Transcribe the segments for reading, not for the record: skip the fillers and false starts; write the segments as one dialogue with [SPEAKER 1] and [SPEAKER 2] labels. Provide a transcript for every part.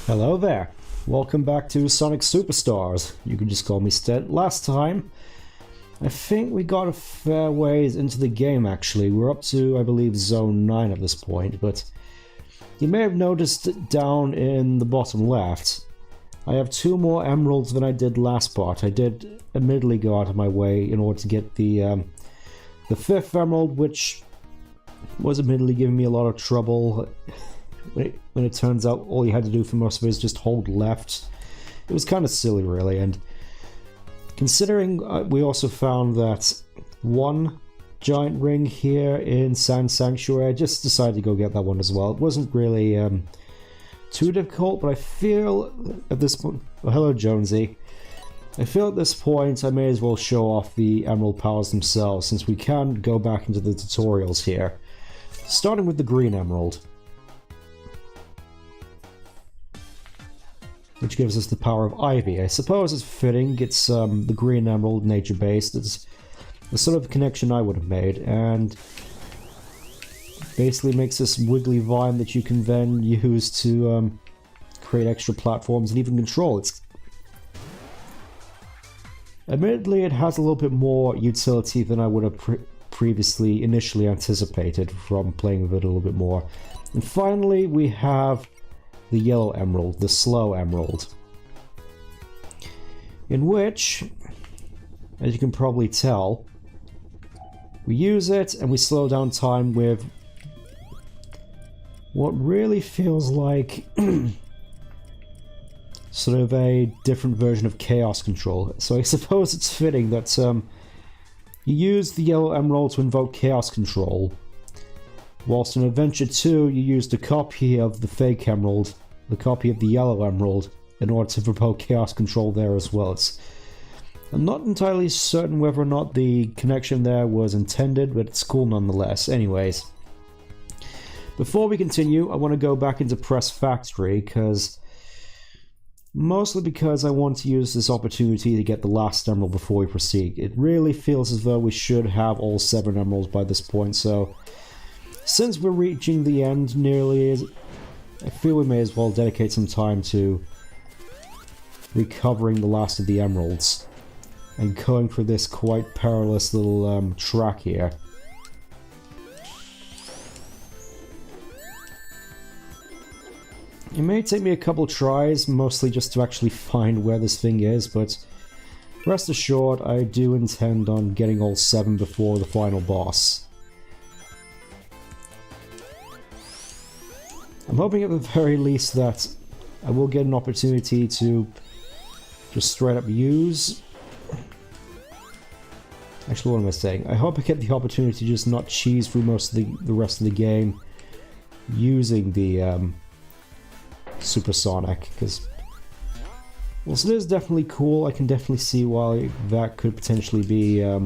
[SPEAKER 1] Hello there. Welcome back to Sonic Superstars. You can just call me Stead. Last time, I think we got a fair ways into the game actually. We're up to, I believe, Zone 9 at this point, but you may have noticed down in the bottom left, I have 2 more emeralds than I did last part. I did admittedly go out of my way in order to get the 5th emerald, which was admittedly giving me a lot of trouble. When it turns out all you had to do for most of it is just hold left. It was kind of silly, really, and considering we also found that 1 giant ring here in Sand Sanctuary, I just decided to go get that one as well. It wasn't really too difficult, but I feel at this point... Oh, hello, Jonesy. I feel at this point I may as well show off the emerald powers themselves, since we can go back into the tutorials here. Starting with the green emerald, which gives us the power of Ivy. I suppose it's fitting. It's the green emerald, nature-based. It's the sort of connection I would have made, and basically makes this wiggly vine that you can then use to create extra platforms and even control. Admittedly, it has a little bit more utility than I would have previously initially anticipated from playing with it a little bit more. And finally, we have the yellow emerald, the slow emerald, in which, as you can probably tell, we use it and we slow down time with what really feels like sort of a different version of chaos control. So I suppose it's fitting that you use the yellow emerald to invoke chaos control, whilst in Adventure 2 you used a copy of the fake emerald, the copy of the yellow emerald, in order to provoke chaos control there as well. I'm not entirely certain whether or not the connection there was intended, but it's cool nonetheless. Anyways, before we continue, I want to go back into Press Factory, mostly because I want to use this opportunity to get the last emerald before we proceed. It really feels as though we should have all 7 emeralds by this point, so since we're reaching the end nearly, I feel we may as well dedicate some time to recovering the last of the emeralds and going for this quite perilous little track here. It may take me a couple tries, mostly just to actually find where this thing is, but rest assured I do intend on getting all 7 before the final boss. I'm hoping at the very least that I will get an opportunity to just straight up use... Actually, what am I saying? I hope I get the opportunity to just not cheese through most of the rest of the game using the Supersonic, because whilst it is definitely cool, I can definitely see why that could potentially be a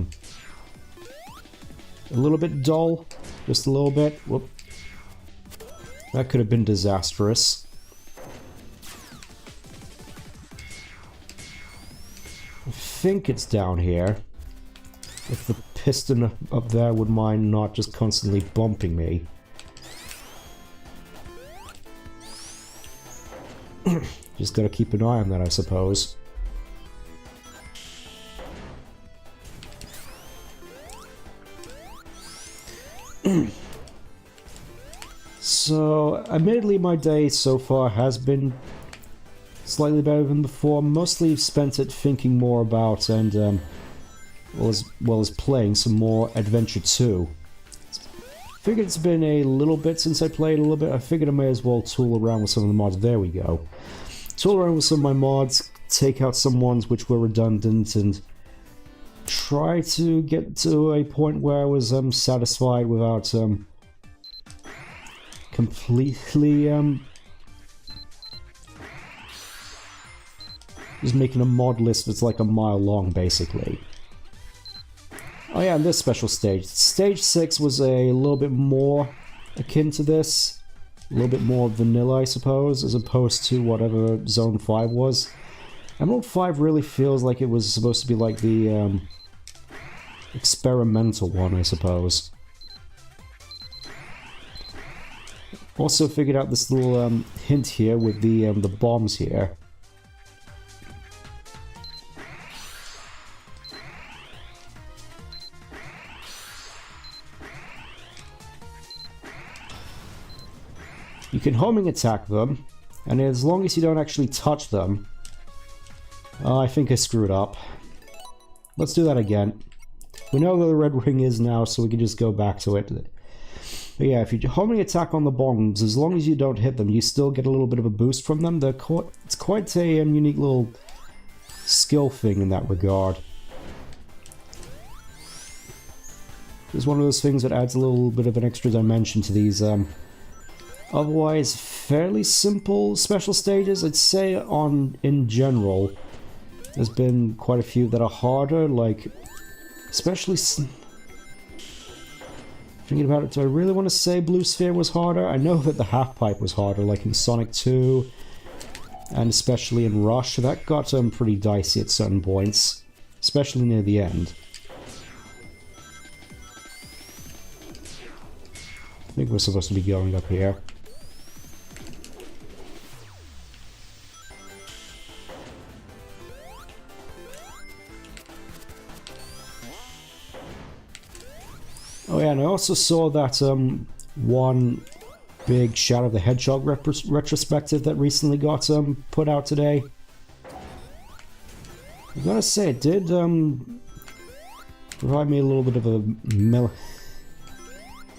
[SPEAKER 1] little bit dull, just a little bit. Whoop. That could have been disastrous. I think it's down here. If the piston up there would mind not just constantly bumping me. Just gotta keep an eye on that, I suppose. So, admittedly my day so far has been slightly better than before. Mostly spent it thinking more about and, well as playing some more Adventure 2. Figured it's been a little bit since I played a little bit. I figured I may as well tool around with some of the mods. There we go. Tool around with some of my mods, take out some ones which were redundant, and try to get to a point where I was satisfied without completely just making a mod list that's like a mile long, basically. Oh yeah, and this special stage. Stage 6 was a little bit more akin to this. A little bit more vanilla, I suppose, as opposed to whatever Zone 5 was. Emerald 5 really feels like it was supposed to be like the experimental one, I suppose. Also figured out this little hint here with the bombs here. You can homing attack them, and as long as you don't actually touch them... I think I screwed up. Let's do that again. We know where the red ring is now, so we can just go back to it. But yeah, if you homing attack on the bombs, as long as you don't hit them, you still get a little bit of a boost from them. It's quite a unique little skill thing in that regard. It's one of those things that adds a little bit of an extra dimension to these otherwise fairly simple special stages. I'd say in general, there's been quite a few that are harder, like especially thinking about it, do I really want to say Blue Sphere was harder? I know that the half pipe was harder, like in Sonic 2 and especially in Rush. That got pretty dicey at certain points, especially near the end. I think we're supposed to be going up here. Oh yeah, and I also saw that one big Shadow of the Hedgehog retrospective that recently got put out today. I gotta say, it did provide me a little bit of a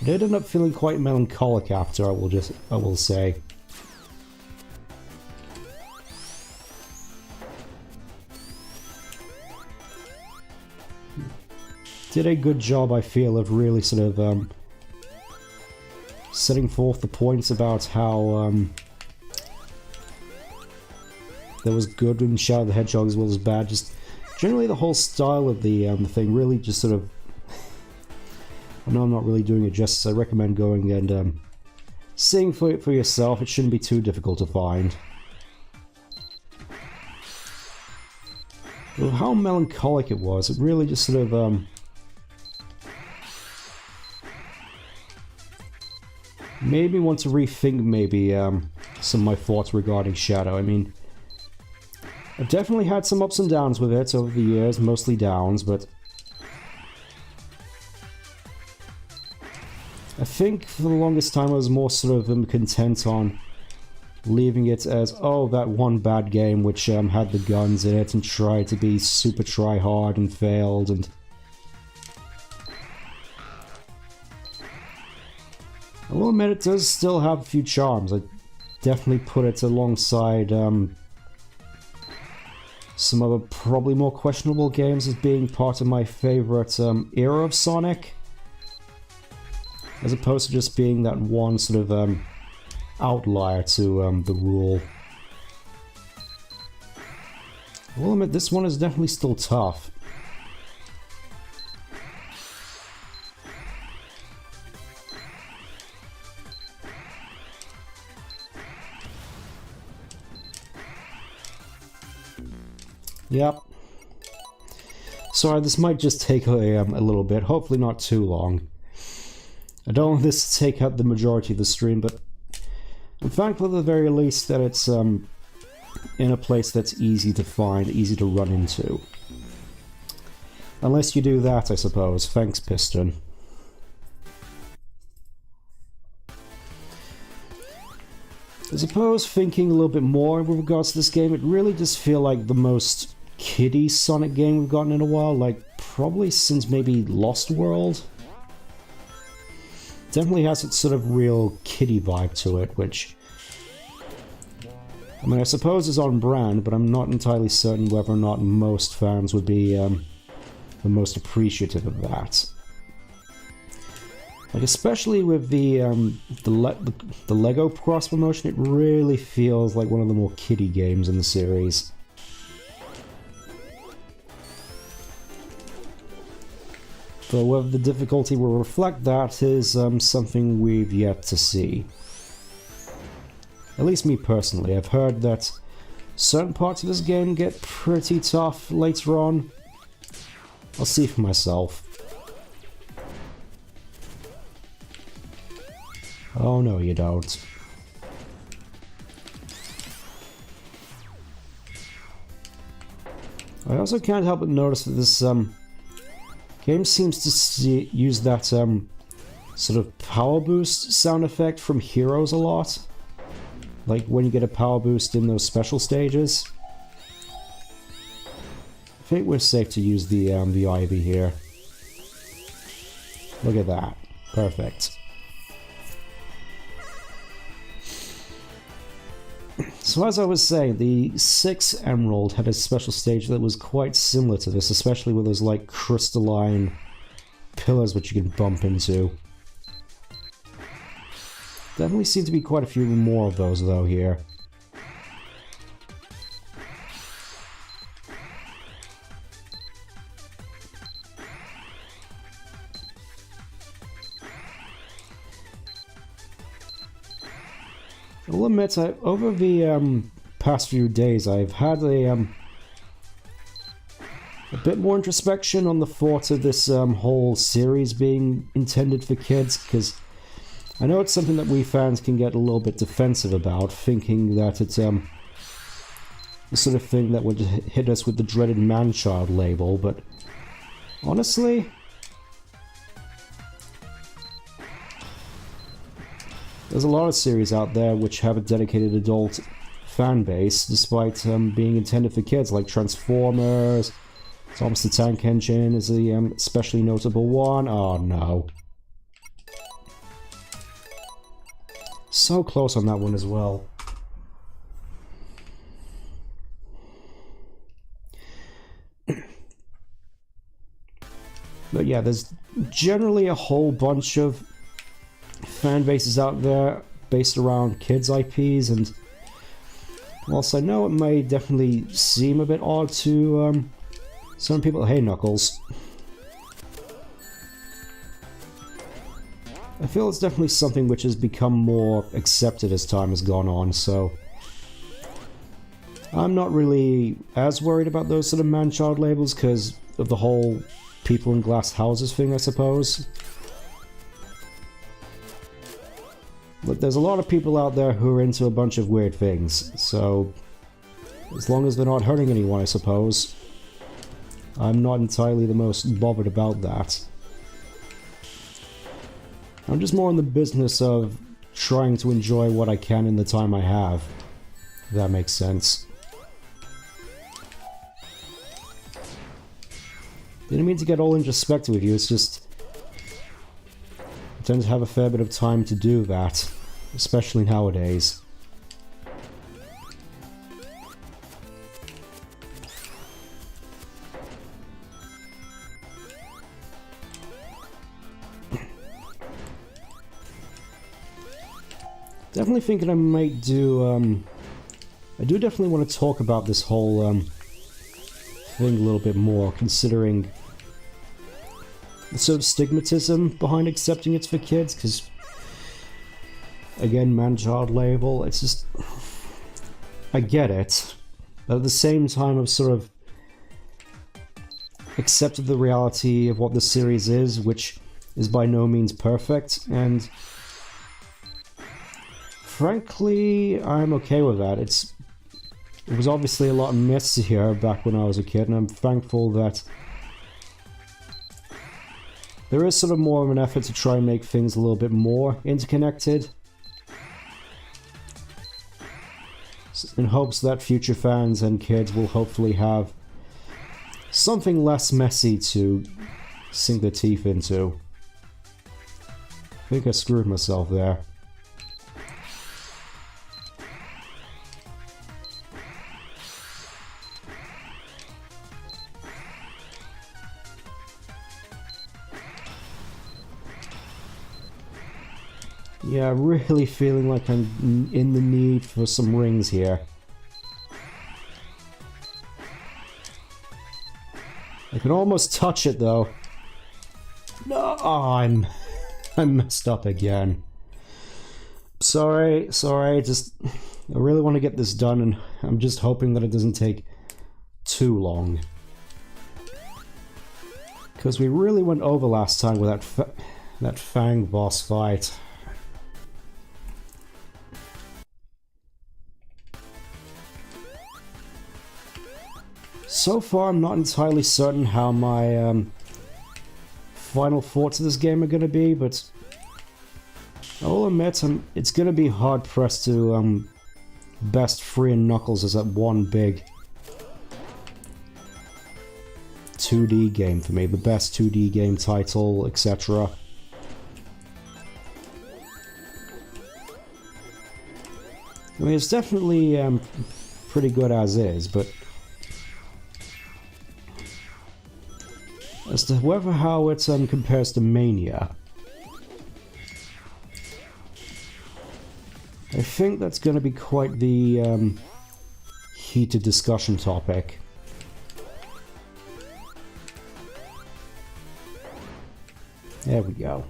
[SPEAKER 1] I did end up feeling quite melancholic after, I will say. Did a good job, I feel, of really sort of setting forth the points about how there was good in Shadow of the Hedgehog as well as bad. Just generally the whole style of the thing really just sort of... I know I'm not really doing it justice. I recommend going and seeing for it for yourself. It shouldn't be too difficult to find. But how melancholic it was. It really just sort of... made me want to rethink maybe some of my thoughts regarding Shadow. I mean, I've definitely had some ups and downs with it over the years, mostly downs, but I think for the longest time I was more sort of content on leaving it as, oh, that one bad game which had the guns in it and tried to be super try-hard and failed, and I will admit it does still have a few charms. I definitely put it alongside some other probably more questionable games as being part of my favorite era of Sonic, as opposed to just being that one sort of outlier to the rule. I will admit this one is definitely still tough. Yep. Sorry, this might just take a little bit, hopefully not too long. I don't want this to take up the majority of the stream, but I'm thankful at the very least that it's in a place that's easy to find, easy to run into. Unless you do that, I suppose. Thanks, Piston. I suppose, thinking a little bit more with regards to this game, it really does feel like the most kiddie Sonic game we've gotten in a while, like probably since maybe Lost World. Definitely has its sort of real kiddie vibe to it, which, I mean, I suppose is on brand, but I'm not entirely certain whether or not most fans would be the most appreciative of that. Like, especially with the Lego cross promotion, it really feels like one of the more kiddie games in the series. But whether the difficulty will reflect that is something we've yet to see. At least me personally, I've heard that certain parts of this game get pretty tough later on. I'll see for myself. Oh no, you don't. I also can't help but notice that this game seems to use that sort of power boost sound effect from Heroes a lot. Like when you get a power boost in those special stages. I think we're safe to use the Ivy here. Look at that. Perfect. So as I was saying, the 6th Emerald had a special stage that was quite similar to this, especially with those like crystalline pillars which you can bump into. Definitely seem to be quite a few more of those though here. I will admit, over the past few days, I've had a bit more introspection on the thought of this whole series being intended for kids, because I know it's something that we fans can get a little bit defensive about, thinking that it's the sort of thing that would hit us with the dreaded man-child label, but honestly, there's a lot of series out there which have a dedicated adult fan base, despite being intended for kids, like Transformers. Thomas the Tank Engine is the especially notable one. Oh no. So close on that one as well. But yeah, there's generally a whole bunch of fan bases out there based around kids' IPs, and whilst I know it may definitely seem a bit odd to some people, hey Knuckles, I feel it's definitely something which has become more accepted as time has gone on, so I'm not really as worried about those sort of man-child labels because of the whole people in glass houses thing, I suppose. But there's a lot of people out there who are into a bunch of weird things, so as long as they're not hurting anyone, I suppose. I'm not entirely the most bothered about that. I'm just more in the business of trying to enjoy what I can in the time I have, if that makes sense. Didn't mean to get all introspective with you, it's just I tend to have a fair bit of time to do that, especially nowadays. Definitely thinking I might do, I do definitely want to talk about this whole thing a little bit more, considering the sort of stigmatism behind accepting it's for kids, because again, man-child label, it's just, I get it, but at the same time I've sort of accepted the reality of what the series is, which is by no means perfect, and frankly, I'm okay with that. It was obviously a lot messier back when I was a kid, and I'm thankful that there is sort of more of an effort to try and make things a little bit more interconnected, in hopes that future fans and kids will hopefully have something less messy to sink their teeth into. I think I screwed myself there. Yeah, really feeling like I'm in the need for some rings here. I can almost touch it though. No, oh, I'm messed up again. Sorry, just I really want to get this done, and I'm just hoping that it doesn't take too long. Because we really went over last time with that Fang boss fight. So far, I'm not entirely certain how my final thoughts of this game are going to be, but I'll admit it's going to be hard-pressed to best Furry and Knuckles as that one big 2D game for me, the best 2D game title, etc. I mean, it's definitely pretty good as is, but as to how it compares to Mania, I think that's going to be quite the heated discussion topic. There we go.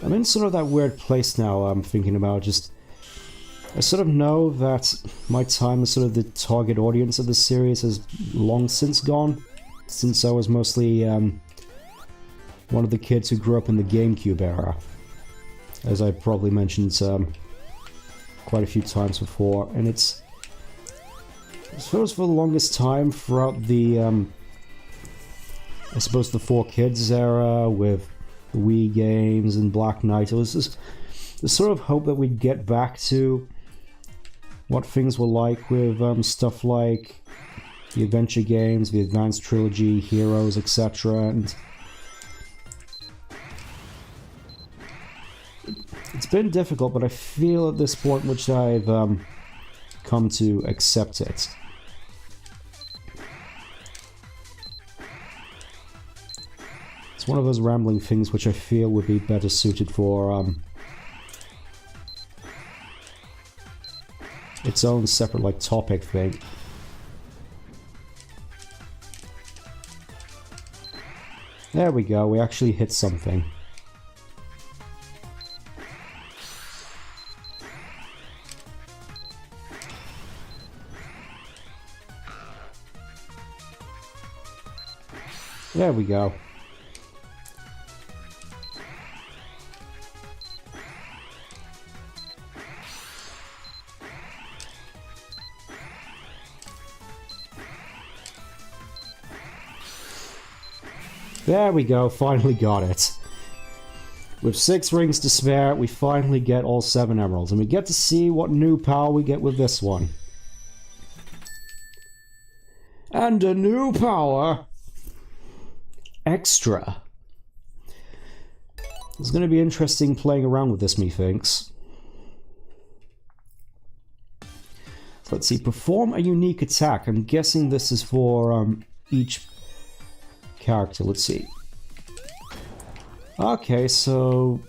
[SPEAKER 1] I'm in sort of that weird place now. I'm thinking about I sort of know that my time as sort of the target audience of the series has long since gone, since I was mostly one of the kids who grew up in the GameCube era, as I probably mentioned quite a few times before, and it's, I suppose, for the longest time throughout the I suppose the 4Kids era with the Wii games and Black Knight, it was just the sort of hope that we'd get back to what things were like with stuff like the adventure games, the Advanced Trilogy, Heroes, etc. And it's been difficult, but I feel at this point which I've come to accept it. It's one of those rambling things which I feel would be better suited for its own separate, like, topic thing. There we go, we actually hit something. There we go. There we go, finally got it. With 6 rings to spare, we finally get all 7 emeralds, and we get to see what new power we get with this one. And a new power... Extra. It's going to be interesting playing around with this, methinks. So let's see, perform a unique attack. I'm guessing this is for each character. Let's see. Okay, so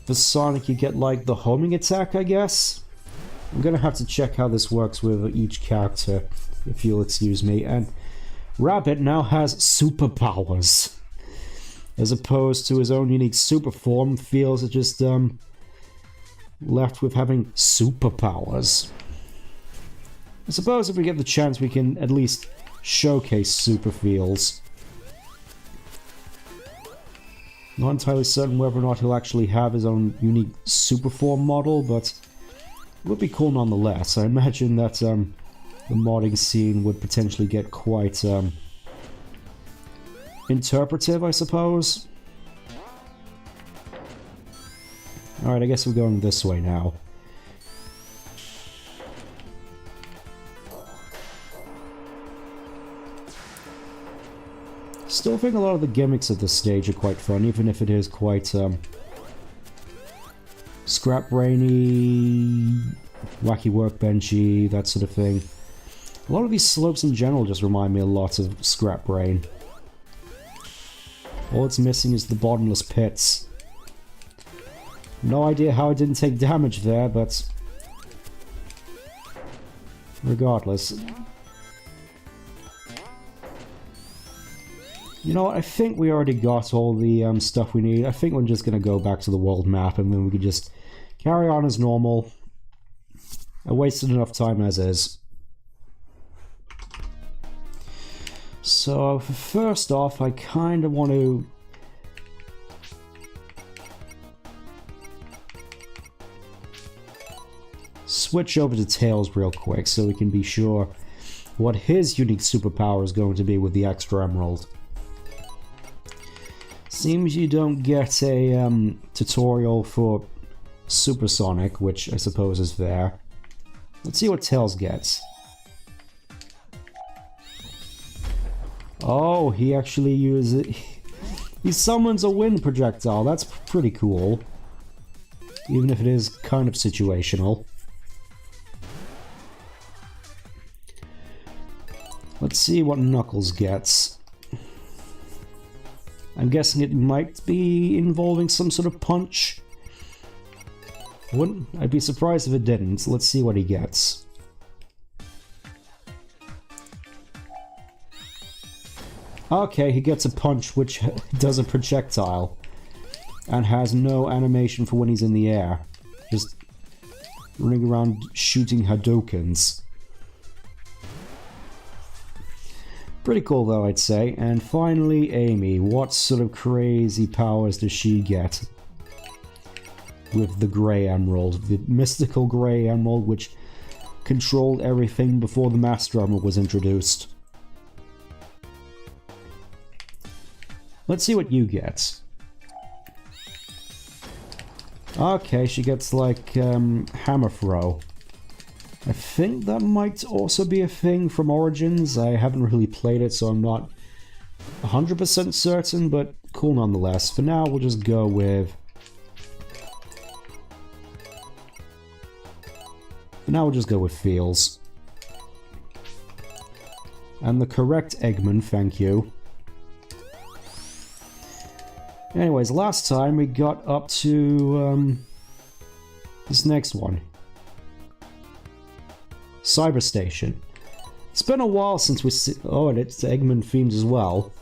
[SPEAKER 1] for Sonic you get like the homing attack, I guess. I'm gonna have to check how this works with each character, if you'll excuse me. And Rabbit now has superpowers. As opposed to his own unique super form, feels it just left with having superpowers. I suppose if we get the chance we can at least showcase super feels. Not entirely certain whether or not he'll actually have his own unique super form model, but it would be cool nonetheless. I imagine that the modding scene would potentially get quite interpretive, I suppose. Alright, I guess we're going this way now. Still think a lot of the gimmicks of this stage are quite fun, even if it is quite scrap brainy, wacky workbenchy, that sort of thing. A lot of these slopes in general just remind me a lot of Scrap Brain. All it's missing is the bottomless pits. No idea how I didn't take damage there, but regardless. You know what, I think we already got all the stuff we need. I think we're just going to go back to the world map and then we can just carry on as normal. I wasted enough time as is. So first off, I kind of want to switch over to Tails real quick so we can be sure what his unique superpower is going to be with the extra emerald. Seems you don't get a tutorial for Supersonic, which I suppose is fair. Let's see what Tails gets. Oh, he actually uses it. He summons a wind projectile. That's pretty cool. Even if it is kind of situational. Let's see what Knuckles gets. I'm guessing it might be involving some sort of punch. I'd be surprised if it didn't. Let's see what he gets. Okay, he gets a punch which does a projectile and has no animation for when he's in the air. Just running around shooting Hadoukens. Pretty cool though, I'd say. And finally, Amy. What sort of crazy powers does she get with the Grey Emerald? The mystical Grey Emerald which controlled everything before the Master Emerald was introduced. Let's see what you get. Okay, she gets like hammer throw. I think that might also be a thing from Origins. I haven't really played it, so I'm not 100% certain, but cool nonetheless. For now, we'll just go with... Feels. And the correct Eggman, thank you. Anyways, last time we got up to this next one. Cyber Station. It's been a while since we oh, and it's Eggman themed as well.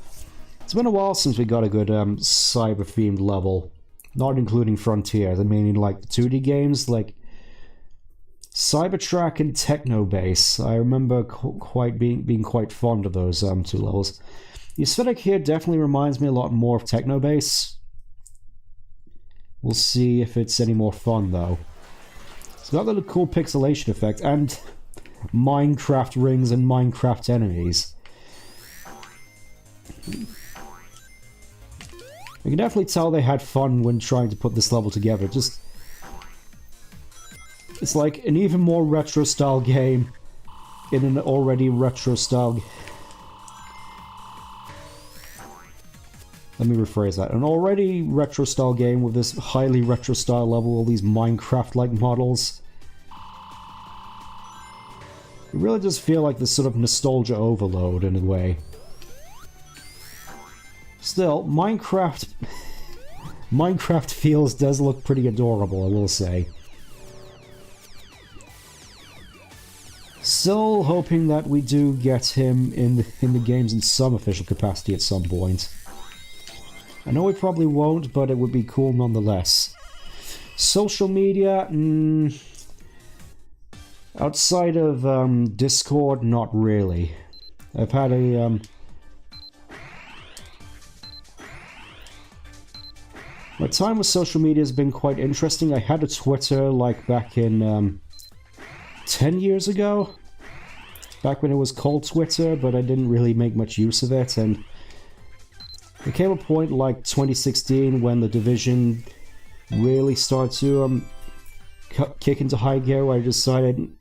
[SPEAKER 1] It's been a while since we got a good cyber themed level, not including Frontiers. I mean, in like the 2D games like Cybertrack and Technobase. I remember being quite fond of those two levels. The aesthetic here definitely reminds me a lot more of Technobase. We'll see if it's any more fun though. It's got that cool pixelation effect and Minecraft rings and Minecraft enemies. I can definitely tell they had fun when trying to put this level together. It's like an even more retro style game in an already retro style. Let me rephrase that. An already retro style game with this highly retro style level, all these Minecraft-like models. It really does feel like this sort of nostalgia overload in a way. Still, Minecraft feels does look pretty adorable, I will say. Still hoping that we do get him in the games in some official capacity at some point. I know we probably won't, but it would be cool nonetheless. Social media, outside of Discord, not really. I've had a my time with social media has been quite interesting. I had a Twitter like back in 10 years ago, back when it was called Twitter, but I didn't really make much use of it, and there came a point like 2016 when the Division really started to kick into high gear, where I decided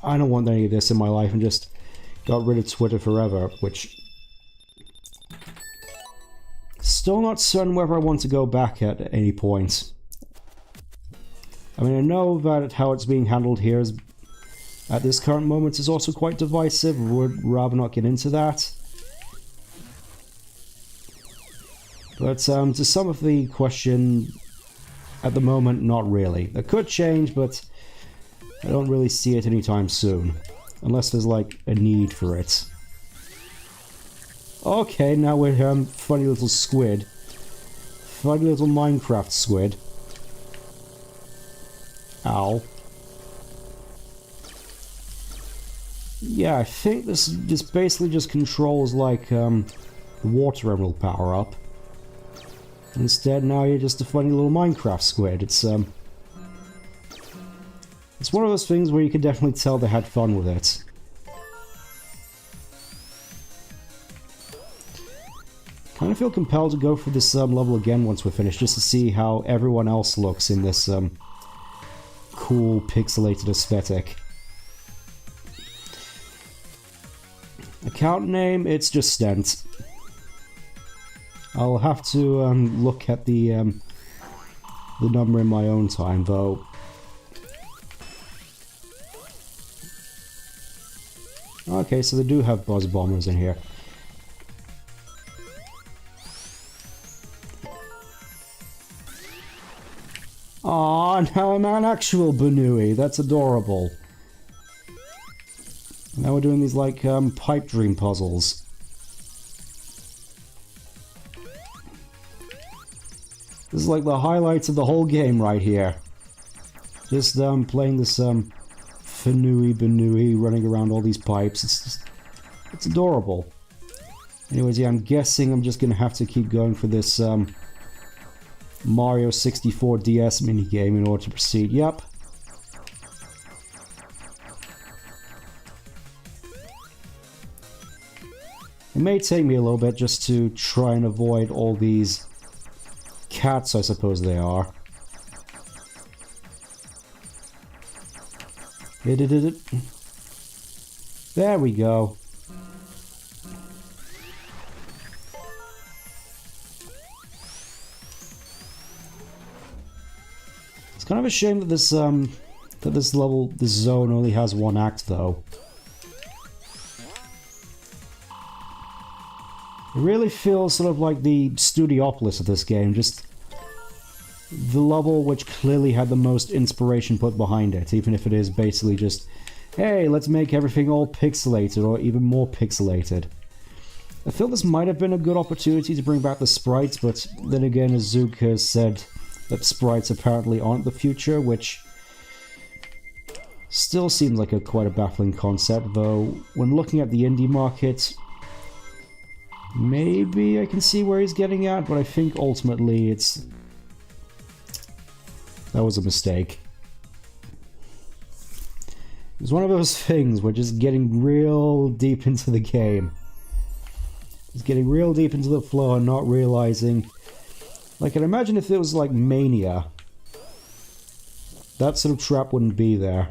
[SPEAKER 1] I don't want any of this in my life and just got rid of Twitter forever, which still not certain whether I want to go back at any point. I mean, I know that how it's being handled here is, at this current moment, is also quite divisive. Would rather not get into that. But to some of the question, at the moment, not really. That could change, but I don't really see it anytime soon. Unless there's like a need for it. Okay, now we're funny little squid. Funny little Minecraft squid. Ow. Yeah, I think this basically just controls like the water emerald power up. Instead, now you're just a funny little Minecraft squid. It's one of those things where you can definitely tell they had fun with it. Kind of feel compelled to go for this level again once we're finished, just to see how everyone else looks in this cool pixelated aesthetic. Account name, it's just Stent. I'll have to look at the number in my own time, though. Okay, so they do have buzz bombers in here. Aw, now I'm an actual Banui. That's adorable. Now we're doing these, like, pipe dream puzzles. This is like the highlights of the whole game right here. Just, playing this, Fanui Banui, running around all these pipes. It's adorable. Anyways, yeah, I'm guessing I'm just gonna have to keep going for this, Mario 64 DS minigame in order to proceed. Yep. It may take me a little bit just to try and avoid all these cats, I suppose they are. There we go. It's kind of a shame that this this zone only has one act, though. It really feels sort of like the Studiopolis of this game, just the level which clearly had the most inspiration put behind it, even if it is basically just, hey, let's make everything all pixelated, or even more pixelated. I feel this might have been a good opportunity to bring back the sprites, but then again, Azuka has said that sprites apparently aren't the future, which still seems like quite a baffling concept, though when looking at the indie market, maybe I can see where he's getting at, but I think ultimately that was a mistake. It's one of those things where just getting real deep into the game. Just getting real deep into the flow and not realizing... Like, I can imagine if it was like Mania, that sort of trap wouldn't be there.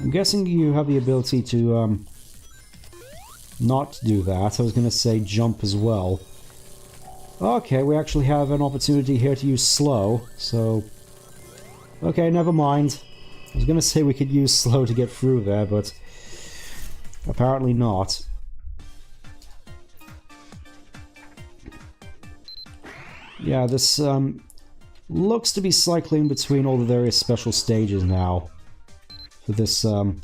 [SPEAKER 1] I'm guessing you have the ability to not do that. I was going to say jump as well. Okay, we actually have an opportunity here to use slow, so... Okay, never mind. I was going to say we could use slow to get through there, but apparently not. Yeah, this looks to be cycling between all the various special stages now. For this, for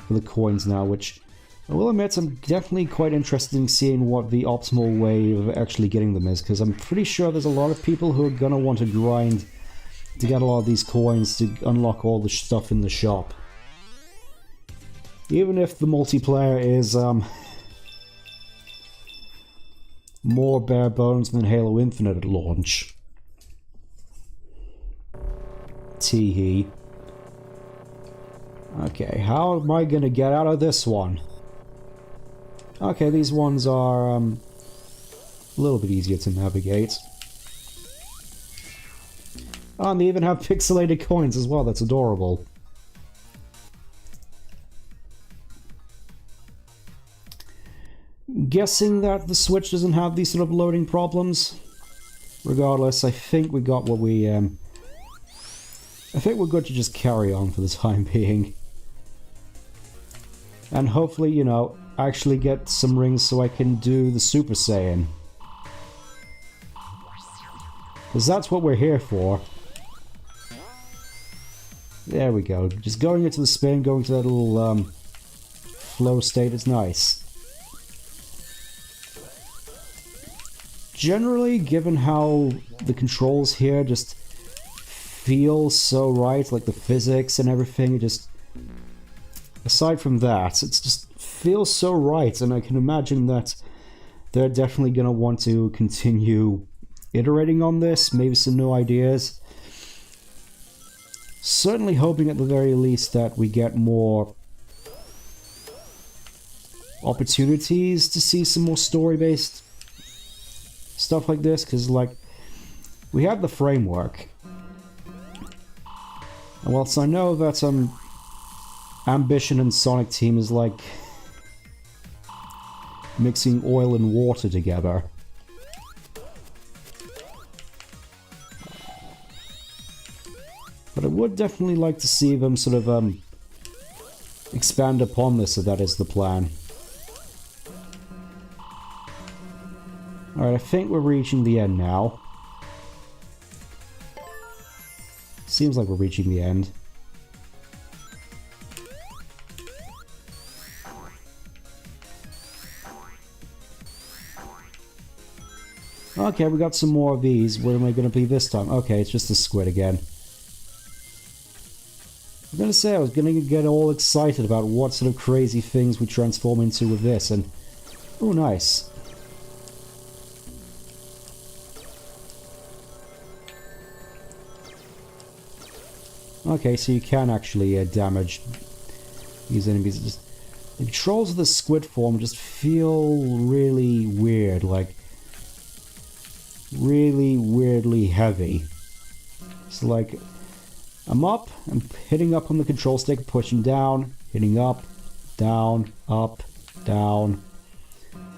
[SPEAKER 1] the coins now, which I will admit I'm definitely quite interested in seeing what the optimal way of actually getting them is, because I'm pretty sure there's a lot of people who are going to want to grind to get a lot of these coins to unlock all the stuff in the shop. Even if the multiplayer is more bare bones than Halo Infinite at launch. Tee-hee. Okay, how am I gonna get out of this one? Okay, these ones are a little bit easier to navigate. Oh, and they even have pixelated coins as well, that's adorable. Guessing that the Switch doesn't have these sort of loading problems. Regardless, I think we got what we, I think we're good to just carry on for the time being. And hopefully, you know, actually get some rings so I can do the Super Saiyan. Because that's what we're here for. There we go. Just going into the spin, going to that little flow state is nice. generally, given how the controls here just feel so right, like the physics and everything, just aside from that, it just feels so right, and I can imagine that they're definitely going to want to continue iterating on this, maybe some new ideas. Certainly hoping at the very least that we get more opportunities to see some more story-based stuff like this, because, like, we have the framework. And whilst I know that Ambition and Sonic Team is like mixing oil and water together, but I would definitely like to see them sort of expand upon this if that is the plan. Alright, I think we're reaching the end now. Seems like we're reaching the end. Okay, we got some more of these. Where am I going to be this time? Okay, it's just the squid again. I'm going to say I was going to get all excited about what sort of crazy things we transform into with this, and... oh, nice. Okay, so you can actually damage these enemies. Just, the controls of the squid form just feel really weird, like really weirdly heavy. It's like I'm up, I'm hitting up on the control stick, pushing down, hitting up, down, up, down.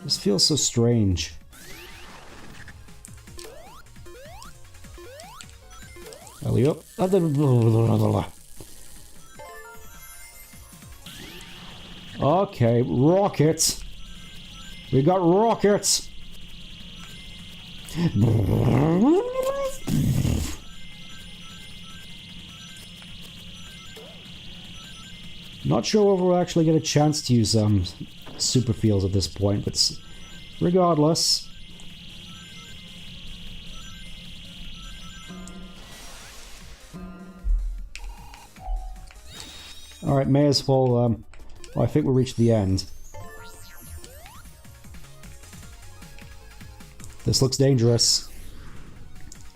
[SPEAKER 1] This feels so strange. Alley up. Okay, rockets. We got rockets. Not sure if we'll actually get a chance to use super feels at this point, but regardless. Alright, may as well, well, I think we'll reach the end. This looks dangerous.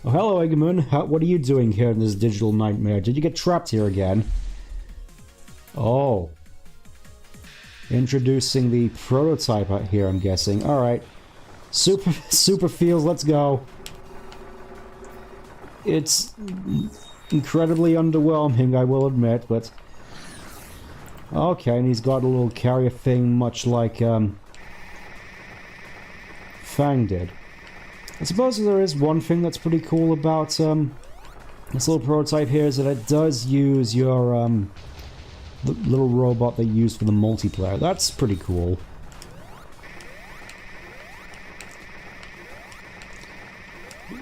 [SPEAKER 1] Oh, hello, Eggman. What are you doing here in this digital nightmare? Did you get trapped here again? Oh. Introducing the prototype out here, I'm guessing. Alright. Super feels, let's go. It's incredibly underwhelming, I will admit, but... okay, and he's got a little carrier thing, much like Fang did. I suppose there is one thing that's pretty cool about this little prototype here, is that it does use your the little robot they use for the multiplayer. That's pretty cool.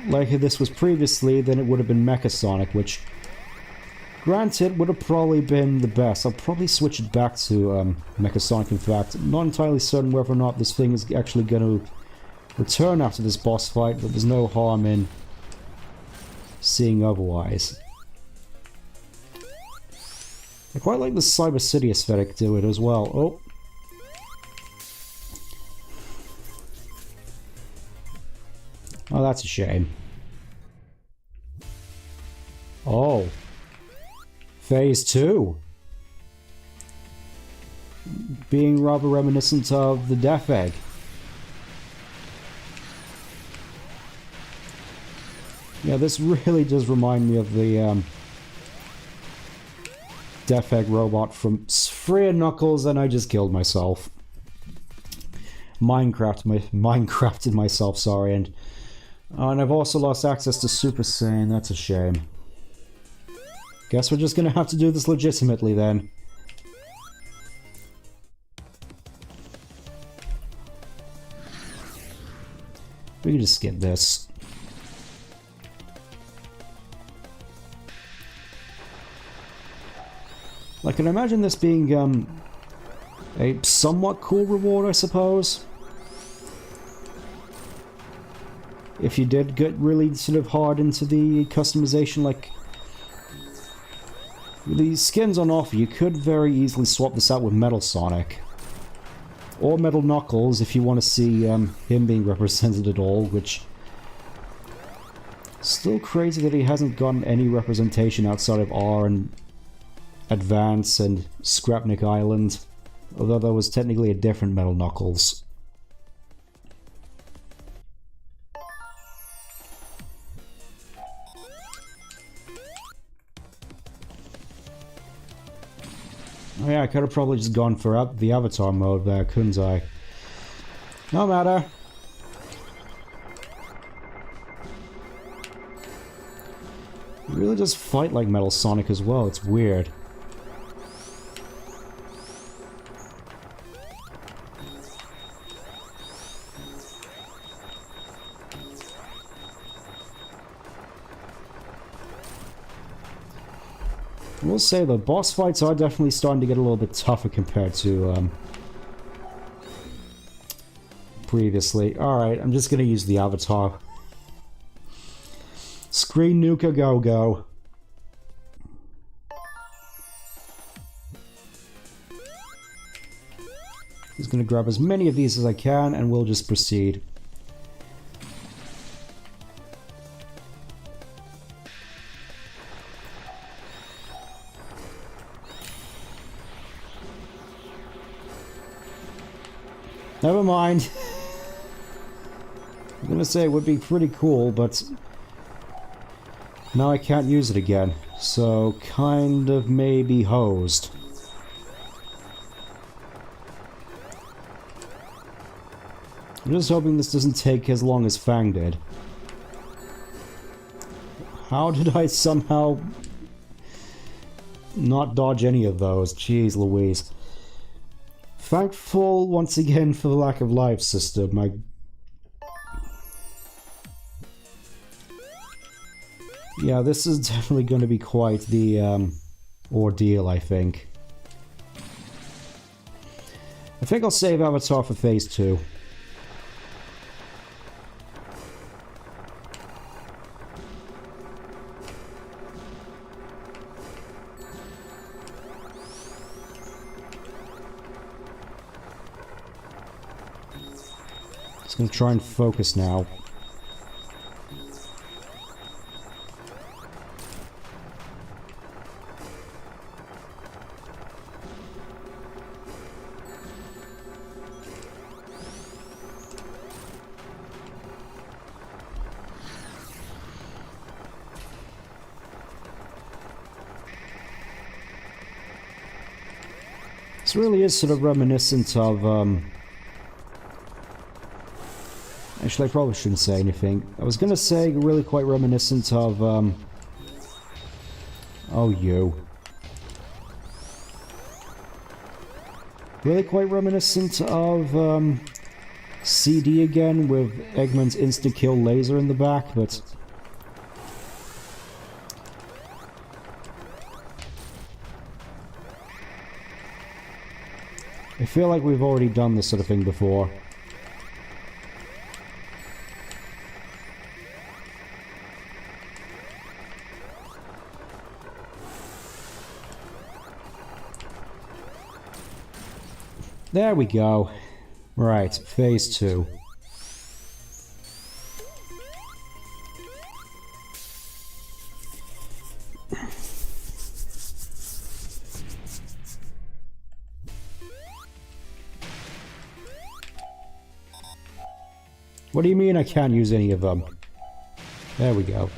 [SPEAKER 1] Like if this was previously, then it would have been Mecha Sonic, which... granted, would have probably been the best. I'll probably switch it back to Mecha Sonic, in fact. I'm not entirely certain whether or not this thing is actually going to return after this boss fight, but there's no harm in seeing otherwise. I quite like the Cyber City aesthetic to it as well. Oh. Oh, that's a shame. Oh. Phase 2. Being rather reminiscent of the Death Egg. Yeah, this really does remind me of the Death Egg robot from Free and Knuckles, and I just killed myself. Minecrafted myself, sorry, and I've also lost access to Super Saiyan. That's a shame. Guess we're just gonna have to do this legitimately then. We can just skip this. I can imagine this being a somewhat cool reward, I suppose. if you did get really sort of hard into the customization, like the skins on offer, you could very easily swap this out with Metal Sonic. Or Metal Knuckles, if you want to see him being represented at all, which... Still crazy that he hasn't gotten any representation outside of R and Advance and Scrapnik Island. Although there was technically a different Metal Knuckles. Oh yeah, I could have probably just gone for the Avatar mode there, couldn't I? No matter. He really does fight like Metal Sonic as well, it's weird. I will say the boss fights are definitely starting to get a little bit tougher compared to previously. Alright, I'm just gonna use the Avatar. Screen Nuka Go Go. Just gonna grab as many of these as I can and we'll just proceed. Never mind. I'm gonna say it would be pretty cool, but now I can't use it again. So, kind of maybe hosed. I'm just hoping this doesn't take as long as Fang did. How did I somehow not dodge any of those? Jeez Louise. Thankful once again for the lack of life system. Yeah, this is definitely going to be quite the ordeal, I think. I think I'll save Avatar for Phase 2. Just gonna try and focus now. This really is sort of reminiscent of, actually, I probably shouldn't say anything. I was gonna say really quite reminiscent of, oh, you. Really quite reminiscent of, CD again, with Eggman's insta-kill laser in the back, but... I feel like we've already done this sort of thing before. There we go. Right, Phase 2. What do you mean I can't use any of them? There we go.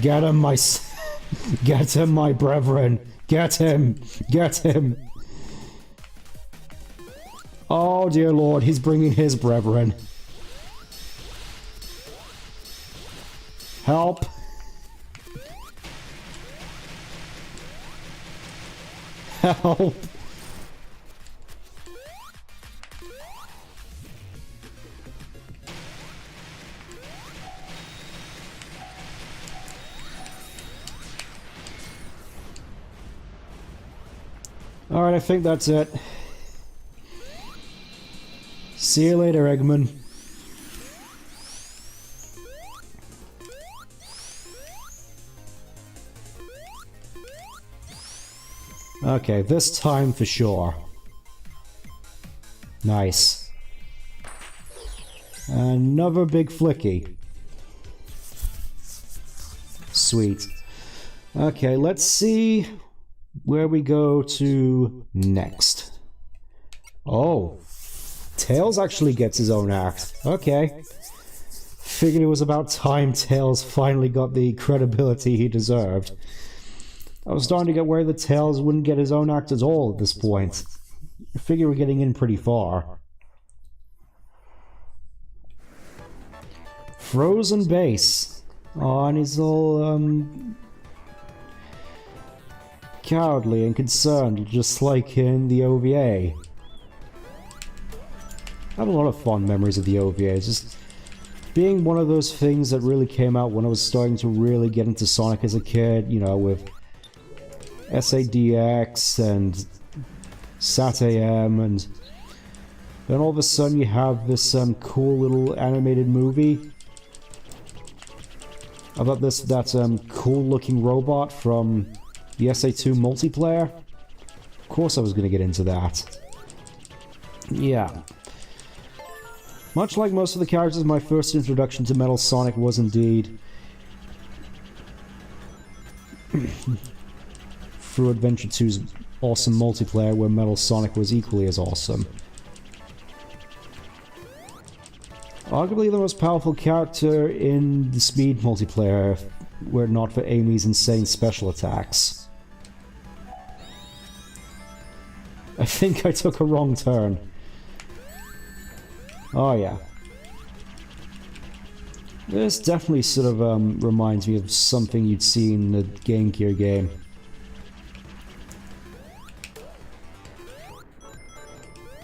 [SPEAKER 1] Get him, get him, my brethren! Get him! Get him! Oh dear lord, he's bringing his brethren. Help! Help! Alright, I think that's it. See you later, Eggman. Okay, this time for sure. Nice. Another big flicky. Sweet. Okay, let's see where we go to next. Oh. Tails actually gets his own act. Okay. Figured it was about time Tails finally got the credibility he deserved. I was starting to get worried that Tails wouldn't get his own act at all at this point. I figure we're getting in pretty far. Frozen base. Oh, and he's all, cowardly and concerned, just like in the OVA. I have a lot of fond memories of the OVA. It's just being one of those things that really came out when I was starting to really get into Sonic as a kid, you know, with SADX and SAT-AM, and then all of a sudden you have this cool little animated movie about that cool looking robot from the SA2 multiplayer. Of course I was going to get into that. Yeah. Much like most of the characters, my first introduction to Metal Sonic was indeed through Adventure 2's awesome multiplayer, where Metal Sonic was equally as awesome. Arguably the most powerful character in the Speed multiplayer, were it not for Amy's insane special attacks. I think I took a wrong turn. Oh yeah. This definitely sort of reminds me of something you'd see in the Game Gear game.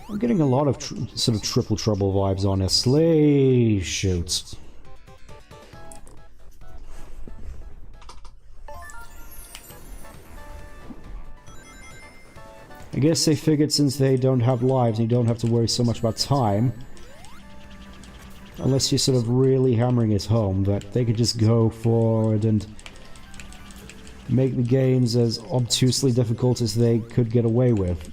[SPEAKER 1] I'm getting a lot of sort of Triple Trouble vibes, honestly. Shoot. I guess they figured since they don't have lives and you don't have to worry so much about time, unless you're sort of really hammering it home, that they could just go forward and make the games as obtusely difficult as they could get away with.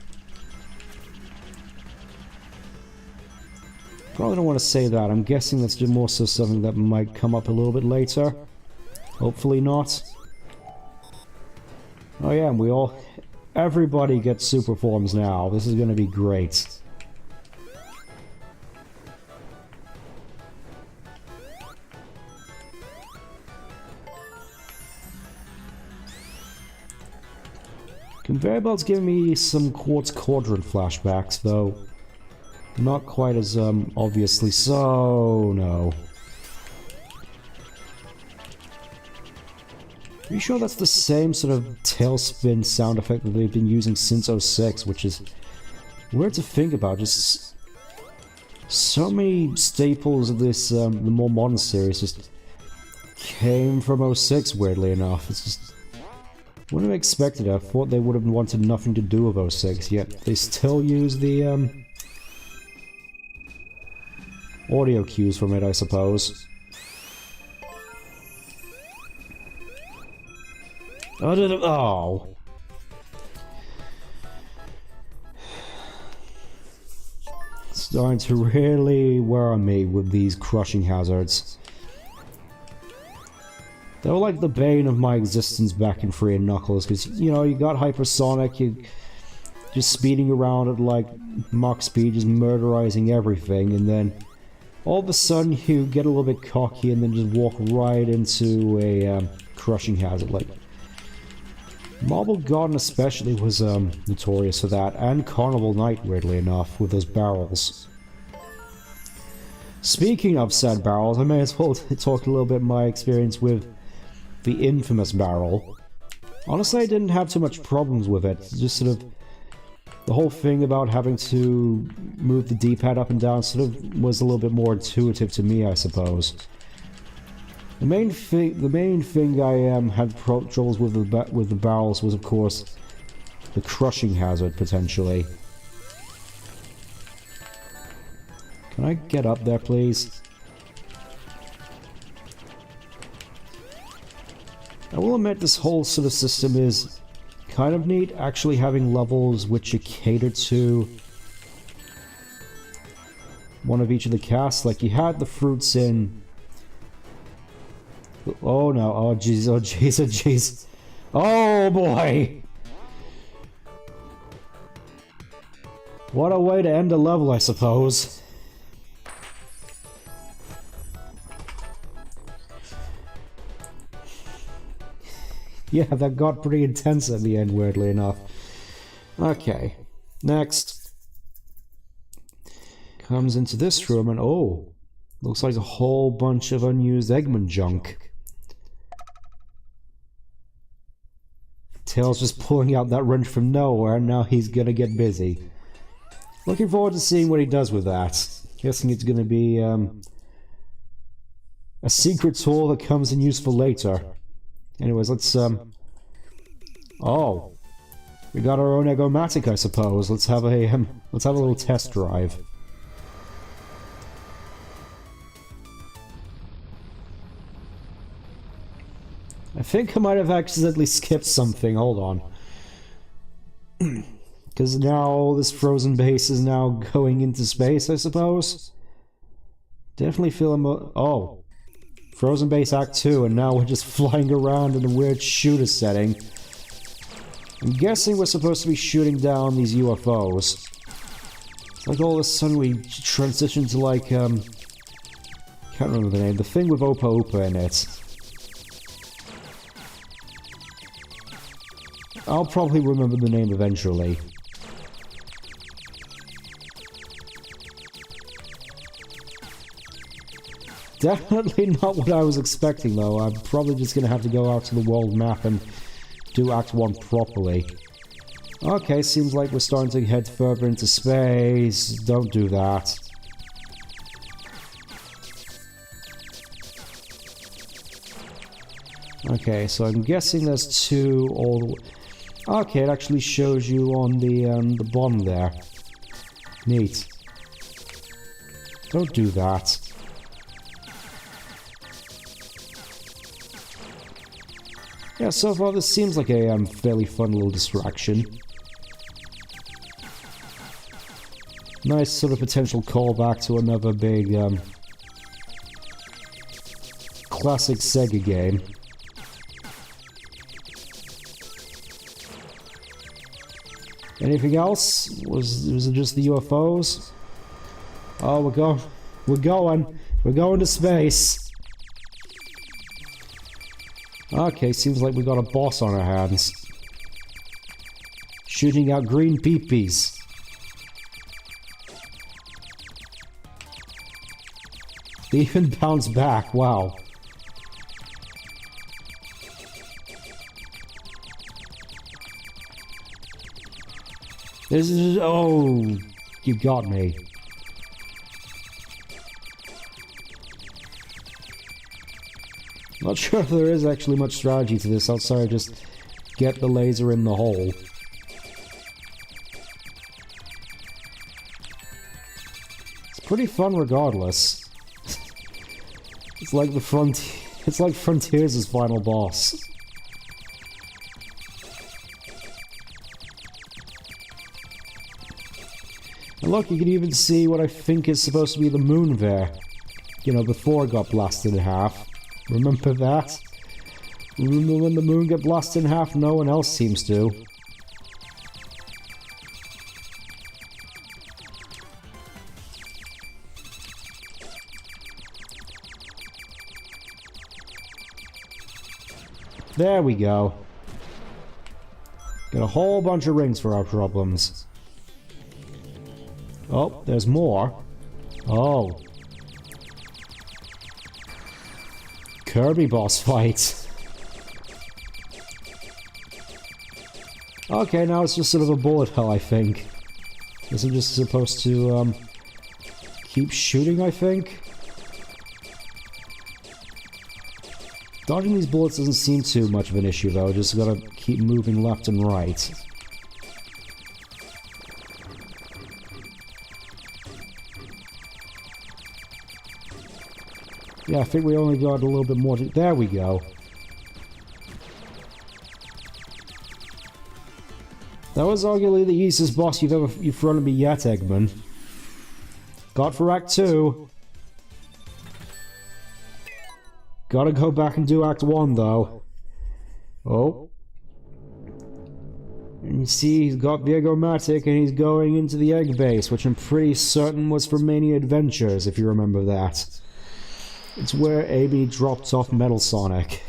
[SPEAKER 1] Probably don't want to say that. I'm guessing that's just more so something that might come up a little bit later. Hopefully not. Oh yeah, and everybody gets super forms now. This is going to be great. Conveyor belt's giving me some Quartz Quadrant flashbacks, though. Not quite as, obviously so, no. Are you sure that's the same sort of tailspin sound effect that they've been using since '06, which is weird to think about. Just so many staples of this, the more modern series just came from '06, weirdly enough. It's just, wouldn't have expected it. I thought they would have wanted nothing to do with '06, yet they still use the, audio cues from it, I suppose. Oh. Starting to really worry me with these crushing hazards. They were like the bane of my existence back in Furry and Knuckles, because, you know, you got hypersonic, you just speeding around at like Mach speed, just murderizing everything, and then all of a sudden you get a little bit cocky and then just walk right into a crushing hazard. Like, Marble Garden especially was notorious for that, and Carnival Night, weirdly enough, with those barrels. Speaking of said barrels, I may as well talk a little bit my experience with the infamous barrel. Honestly, I didn't have too much problems with it. Just sort of the whole thing about having to move the D-pad up and down sort of was a little bit more intuitive to me, I suppose. The main thing I had troubles with the barrels was, of course, the crushing hazard, potentially. Can I get up there, please? I will admit this whole sort of system is kind of neat, actually having levels which are catered to one of each of the casts. Like, you had the fruits in... Oh no, oh jeez, oh jeez, oh jeez. Oh boy! What a way to end a level, I suppose. Yeah, that got pretty intense at the end, weirdly enough. Okay, next. Comes into this room and oh, looks like a whole bunch of unused Eggman junk. Tails just pulling out that wrench from nowhere and now he's gonna get busy. Looking forward to seeing what he does with that. Guessing it's gonna be a secret tool that comes in useful later. Anyways, let's oh, we got our own Eggomatic, I suppose. Let's have a little test drive. I think I might have accidentally skipped something. Hold on, because now this frozen base is now going into space, I suppose. Definitely feel oh. Frozen Base Act 2, and now we're just flying around in a weird shooter setting. I'm guessing we're supposed to be shooting down these UFOs. It's like all of a sudden we transition to like, can't remember the name, the thing with Opa Opa in it. I'll probably remember the name eventually. Definitely not what I was expecting, though. I'm probably just gonna have to go out to the world map and do Act 1 properly. Okay, seems like we're starting to head further into space. Don't do that. Okay, so I'm guessing there's two all... Okay, it actually shows you on the bottom there. Neat. Don't do that. Yeah, so far this seems like a fairly fun little distraction. Nice sort of potential callback to another big classic Sega game. Anything else? Was it just the UFOs? Oh, we're going to space. Okay, seems like we got a boss on our hands. Shooting out green peepees. They even bounce back, wow. This is... oh, you got me. Not sure if there is actually much strategy to this outside of just get the laser in the hole. It's pretty fun regardless. It's like it's like Frontiers' final boss. And look, you can even see what I think is supposed to be the moon there. You know, before it got blasted in half. Remember that? Remember when the moon got blasted in half? No one else seems to. There we go. Got a whole bunch of rings for our problems. Oh, there's more. Oh. Kirby boss fight. Okay, now it's just sort of a bullet hell, I think. Guess I'm just supposed to, keep shooting, I think? Dodging these bullets doesn't seem too much of an issue, though. Just gotta keep moving left and right. Yeah, I think we only got a little bit more to... There we go. That was arguably the easiest boss you've thrown at me yet, Eggman. Got for Act 2. Gotta go back and do Act 1, though. Oh. And you see, he's got the Egg-O-Matic and he's going into the egg base, which I'm pretty certain was for Mania Adventures, if you remember that. It's where Amy dropped off Metal Sonic.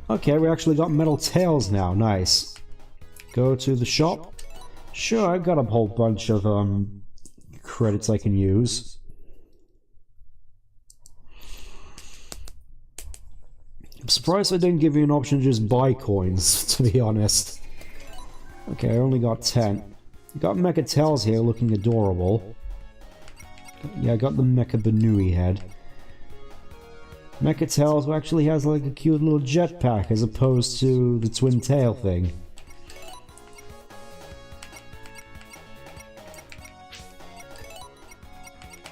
[SPEAKER 1] Okay, we actually got Metal Tails now, nice. Go to the shop. Sure, I've got a whole bunch of credits I can use. I'm surprised I didn't give you an option to just buy coins, to be honest. Okay, I only got 10. Got Mecha Tails here looking adorable. Yeah, I got the Mecha Banui head. Mecha Tails actually has like a cute little jetpack as opposed to the twin tail thing.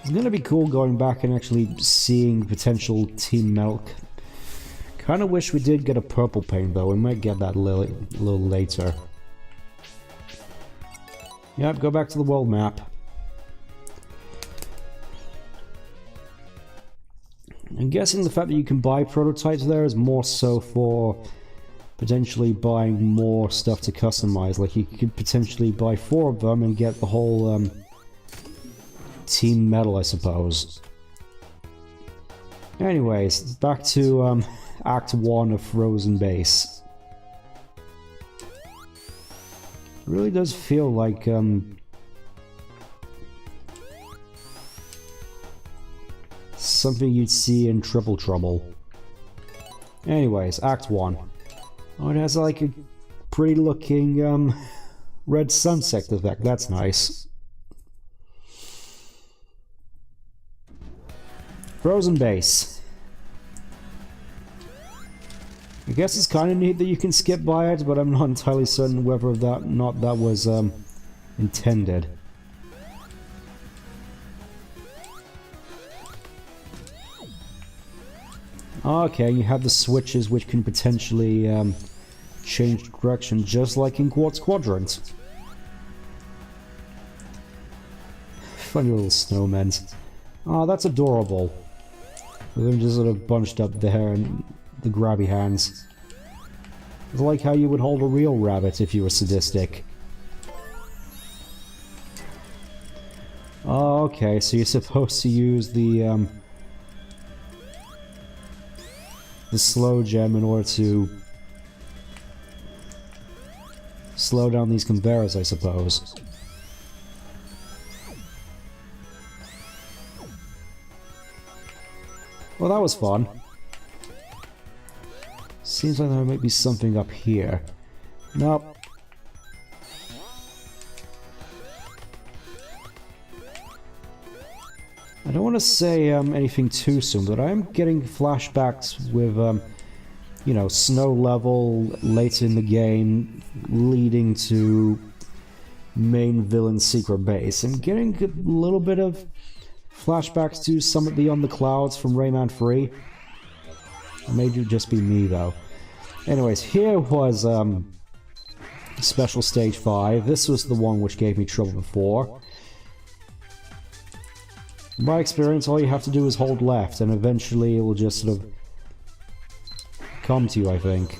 [SPEAKER 1] It's gonna be cool going back and actually seeing potential Team Milk. Kinda wish we did get a purple paint though, we might get that a little later. Yep, go back to the world map. I'm guessing the fact that you can buy prototypes there is more so for potentially buying more stuff to customize. Like you could potentially buy 4 of them and get the whole Team Metal, I suppose. Anyways, back to Act 1 of Frozen Base. It really does feel like something you'd see in Triple Trouble. Anyways, Act 1. Oh, it has like a pretty looking red sunset effect, that's nice. Frozen Base. I guess it's kind of neat that you can skip by it, but I'm not entirely certain whether that was intended. Okay, you have the switches which can potentially change direction, just like in Quartz Quadrant. Funny little snowmen. Oh, that's adorable. With them just sort of bunched up there and the grabby hands. It's like how you would hold a real rabbit if you were sadistic. Oh, okay, so you're supposed to use the slow gem in order to slow down these conveyors, I suppose. Well, that was fun. Seems like there might be something up here. Nope. I don't want to say anything too soon, but I am getting flashbacks with, you know, snow level later in the game, leading to main villain's secret base. I'm getting a little bit of flashbacks to Summit Beyond the Clouds from Rayman 3. It may just be me, though. Anyways, here was Special Stage 5. This was the one which gave me trouble before. In my experience, all you have to do is hold left, and eventually it will just sort of come to you, I think.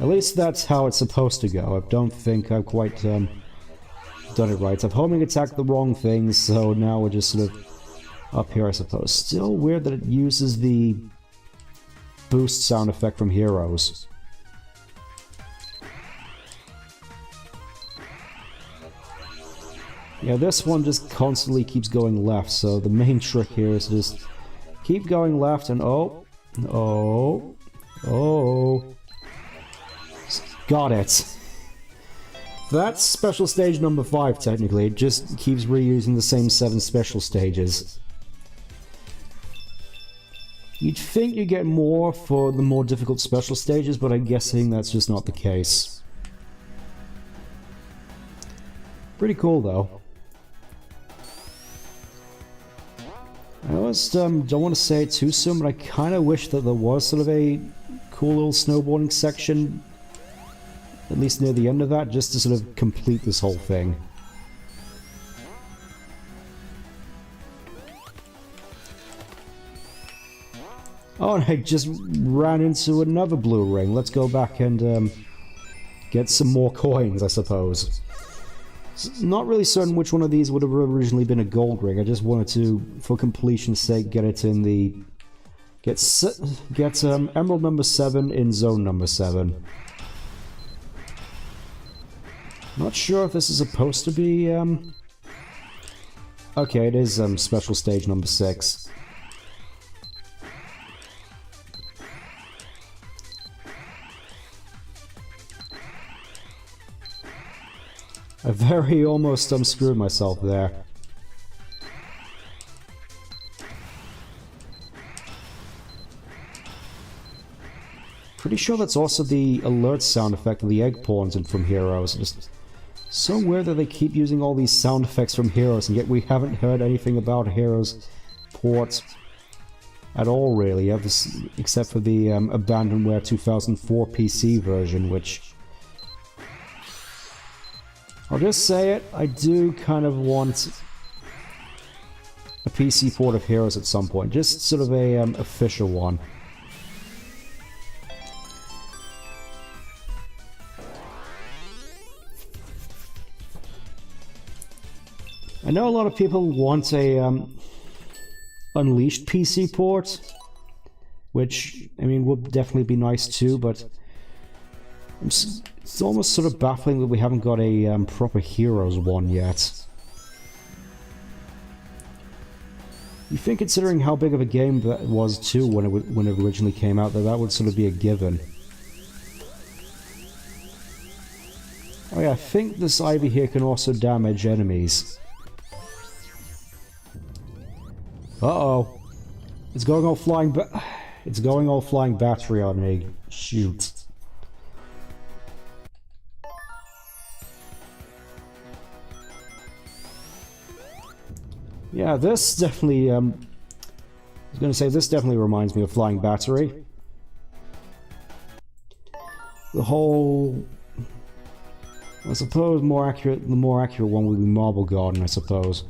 [SPEAKER 1] At least that's how it's supposed to go. I don't think I've quite done it right. I've homing attacked the wrong things, so now we're just sort of up here, I suppose. Still weird that it uses the boost sound effect from Heroes. Yeah, this one just constantly keeps going left, so the main trick here is to just keep going left and oh. Got it. That's special stage number 5, technically. It just keeps reusing the same 7 special stages. You'd think you get more for the more difficult special stages, but I'm guessing that's just not the case. Pretty cool, though. I almost don't want to say it too soon, but I kind of wish that there was sort of a cool little snowboarding section, at least near the end of that, just to sort of complete this whole thing. Oh, and I just ran into another blue ring. Let's go back and get some more coins, I suppose. Not really certain which one of these would have originally been a gold ring. I just wanted to, for completion's sake, get it in the... Get emerald number 7 in zone number 7. Not sure if this is supposed to be... Okay, it is special stage number 6. I very almost screwed myself there. Pretty sure that's also the alert sound effect of the egg pawns in from Heroes. Just so weird that they keep using all these sound effects from Heroes, and yet we haven't heard anything about Heroes ports at all, really, except for the Abandonware 2004 PC version, which... I'll just say it, I do kind of want a PC port of Heroes at some point, just sort of a official one. I know a lot of people want a Unleashed PC port, which, I mean, would definitely be nice too, but it's almost sort of baffling that we haven't got a proper Heroes one yet. You think, considering how big of a game that was too when it originally came out, that would sort of be a given. Oh yeah, I think this ivy here can also damage enemies. Uh-oh. It's going all flying battery on me. Shoot. Yeah, this definitely, I was going to say, this definitely reminds me of Flying Battery. The whole... I suppose the more accurate one would be Marble Garden, I suppose.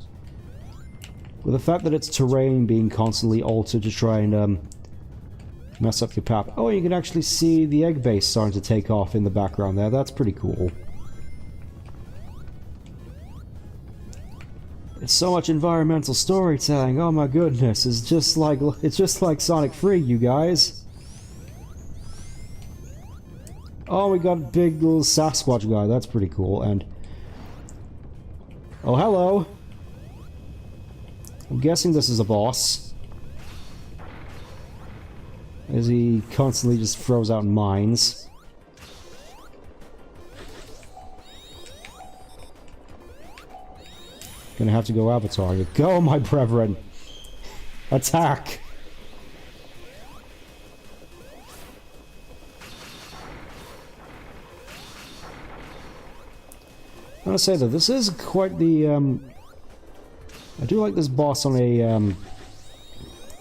[SPEAKER 1] With the fact that it's terrain being constantly altered to try and mess up your path. Oh, you can actually see the egg base starting to take off in the background there. That's pretty cool. It's so much environmental storytelling. Oh my goodness, it's just like Sonic 3, you guys. Oh, we got a big little Sasquatch guy. That's pretty cool. And oh, hello. I'm guessing this is a boss, as he constantly just throws out mines. Gonna have to go Avatar. Go, my brethren! Attack! I want to say that this is quite the, I do like this boss on a,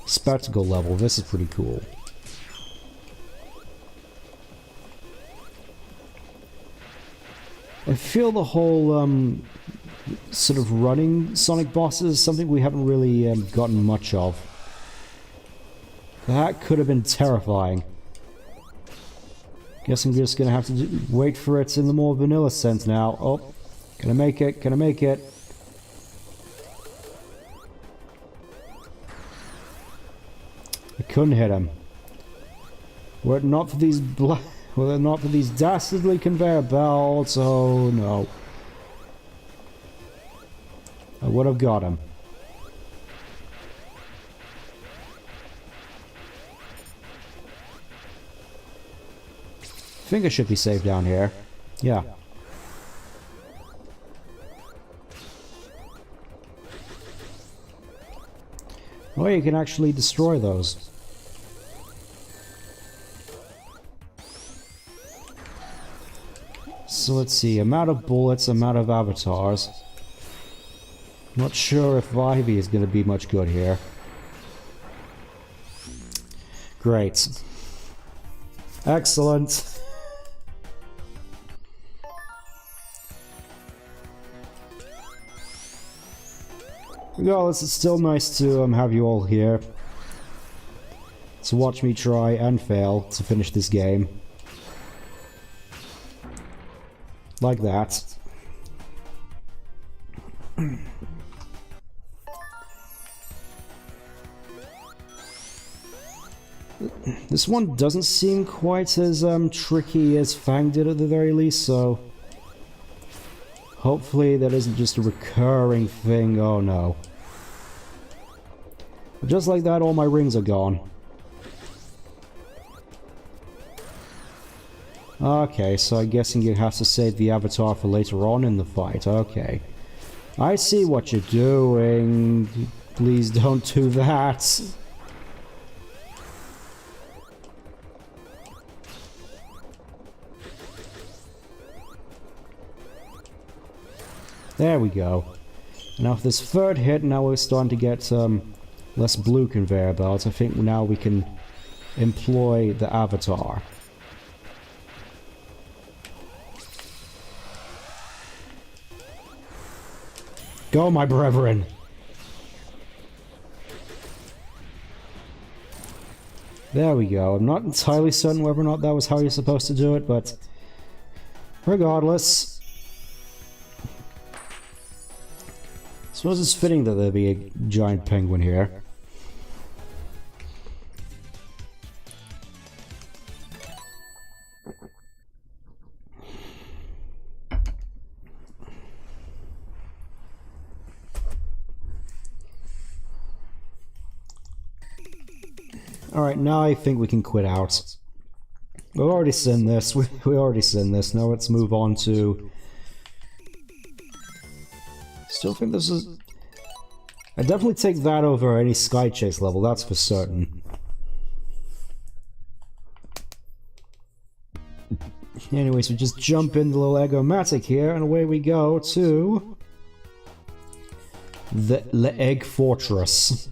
[SPEAKER 1] spectacle level. This is pretty cool. I feel the whole, sort of running Sonic bosses is something we haven't really gotten much of. That could have been terrifying. Guessing we're just gonna have to wait for it in the more vanilla sense now. Oh, can I make it? Can I make it? I couldn't hit him. Were it not for these dastardly conveyor belts, oh no. I would have got him. I think I should be safe down here. Yeah. Oh, you can actually destroy those. So let's see, amount of bullets, amount of avatars. Not sure if Ivy is going to be much good here. Great. Excellent. Regardless, it's still nice to have you all here to watch me try and fail to finish this game. Like that. This one doesn't seem quite as tricky as Fang did at the very least, so hopefully that isn't just a recurring thing. Oh no. But just like that, all my rings are gone. Okay, so I'm guessing you have to save the avatar for later on in the fight. Okay. I see what you're doing. Please don't do that. There we go. Now for this third hit, now we're starting to get less blue conveyor belts. I think now we can employ the avatar. Go, my brethren! There we go. I'm not entirely certain whether or not that was how you're supposed to do it, but regardless, I suppose it's fitting that there be a giant penguin here. Alright, now I think we can quit out. We've already seen this. We already seen this. Now let's move on to... Still think this is... I definitely take that over any Sky Chase level, that's for certain. Anyways, we just jump in the little Egg-O-Matic here, and away we go to... the Egg Fortress.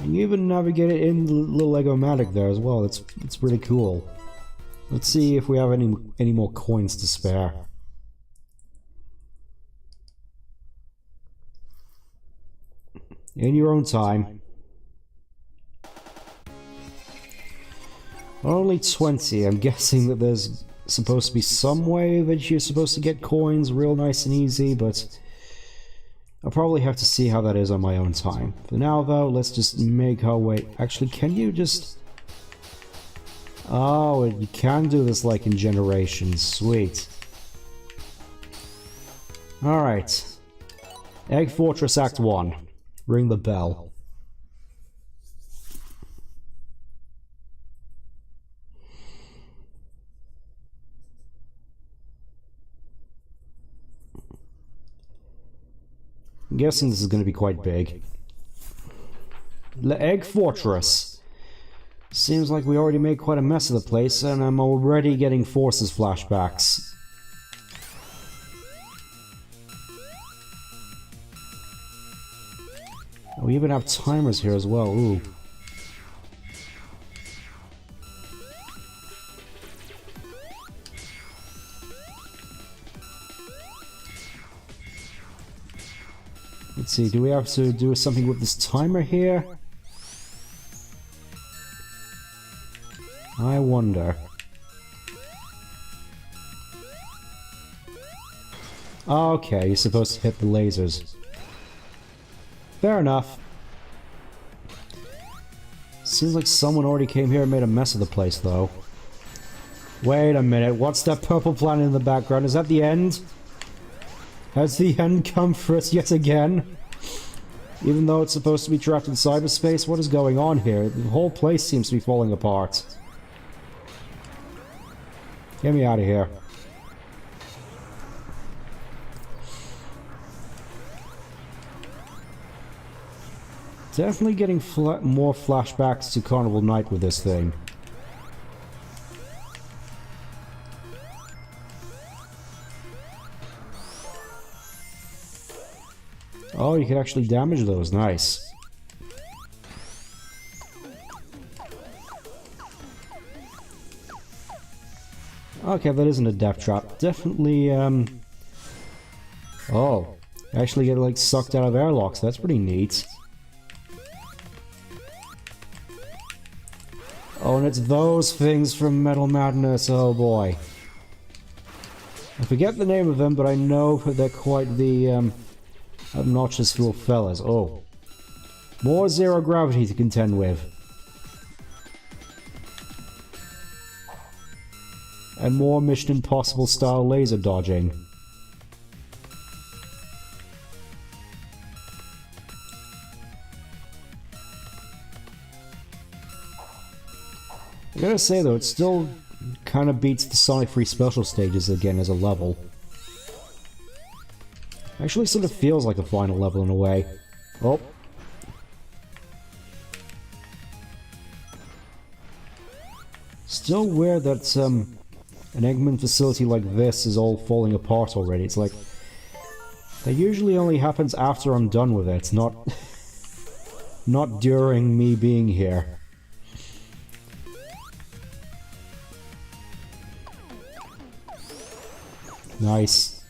[SPEAKER 1] And you even navigate it in the little Egg-O-Matic there as well. It's pretty cool. Let's see if we have any more coins to spare. In your own time. Only 20. I'm guessing that there's supposed to be some way that you're supposed to get coins real nice and easy, but I'll probably have to see how that is on my own time. For now, though, let's just make our way... Actually, can you just... Oh, you can do this like in Generations. Sweet. Alright. Egg Fortress Act 1. Ring the bell. I'm guessing this is going to be quite big. The Egg Fortress. Seems like we already made quite a mess of the place, and I'm already getting Forces flashbacks. We even have timers here as well, ooh. Let's see, do we have to do something with this timer here? I wonder. Okay, you're supposed to hit the lasers. Fair enough. Seems like someone already came here and made a mess of the place, though. Wait a minute, what's that purple planet in the background? Is that the end? Has the end come for us yet again? Even though it's supposed to be trapped in cyberspace, what is going on here? The whole place seems to be falling apart. Get me out of here. Definitely getting more flashbacks to Carnival Night with this thing. Oh, you can actually damage those. Nice. Okay, that isn't a death trap. Definitely, oh. Actually get, like, sucked out of airlocks. That's pretty neat. Oh, and it's those things from Metal Madness. Oh, boy. I forget the name of them, but I know they're quite the, obnoxious little fellas. Oh. More zero gravity to contend with. And more Mission Impossible style laser dodging. I gotta say though, it still kind of beats the Sonic 3 special stages again as a level. Actually sort of feels like a final level in a way. Oh. Still weird that an Eggman facility like this is all falling apart already. It's like, that usually only happens after I'm done with it, not during me being here. Nice.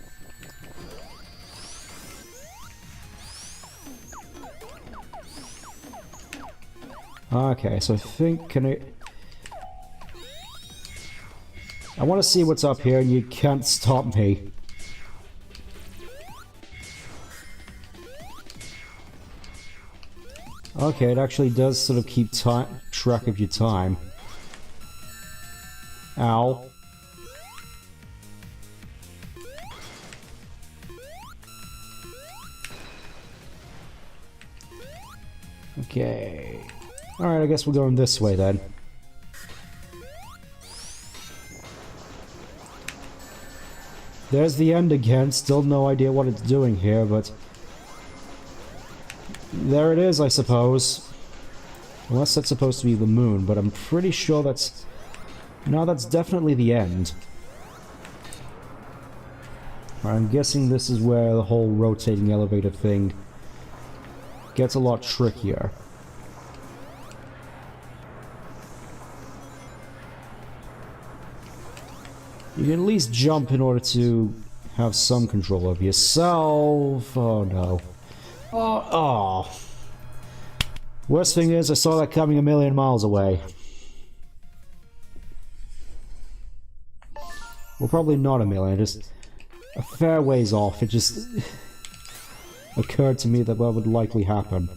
[SPEAKER 1] Okay, so I think, I want to see what's up here, and you can't stop me. Okay, it actually does sort of keep track of your time. Ow. Okay. Alright, I guess we're going this way then. There's the end again. Still no idea what it's doing here, but... there it is, I suppose. Unless that's supposed to be the moon, but I'm pretty sure that's... no, that's definitely the end. I'm guessing this is where the whole rotating elevator thing gets a lot trickier. You can at least jump in order to have some control of yourself. Oh no. Oh. Worst thing is, I saw that coming a million miles away. Well, probably not a million, just a fair ways off. It just occurred to me that what would likely happen.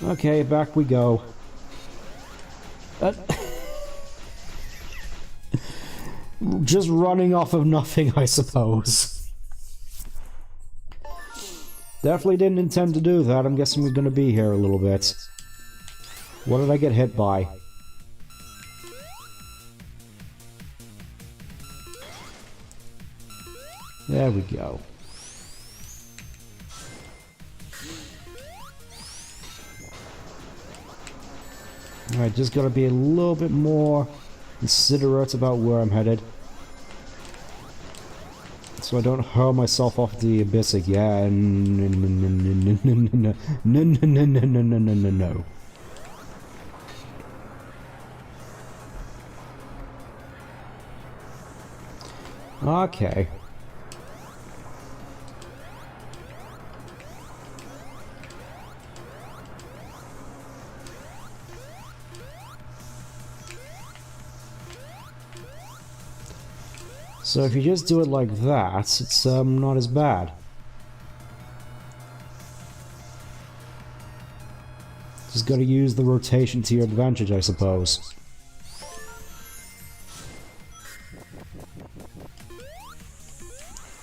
[SPEAKER 1] Okay, back we go. Just running off of nothing, I suppose. Definitely didn't intend to do that. I'm guessing we're gonna be here a little bit. What did I get hit by? There we go. Alright, just gotta be a little bit more considerate about where I'm headed. So I don't hurl myself off the abyss again. No. Okay. So if you just do it like that, it's not as bad. Just gotta use the rotation to your advantage, I suppose.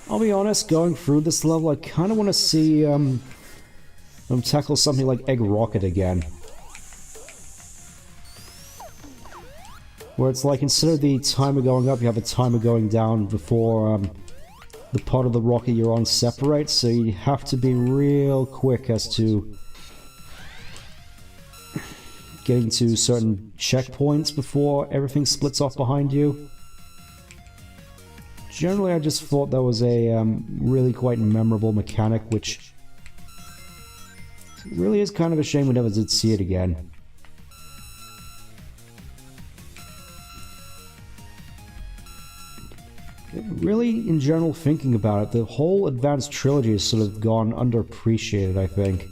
[SPEAKER 1] I'll be honest, going through this level, I kinda wanna see tackle something like Egg Rocket again. Where it's like, instead of the timer going up, you have a timer going down before the part of the rocket you're on separates, so you have to be real quick as to getting to certain checkpoints before everything splits off behind you. Generally, I just thought that was a really quite memorable mechanic, which really is kind of a shame we never did see it again. Really, in general, thinking about it, the whole Advanced Trilogy has sort of gone underappreciated, I think.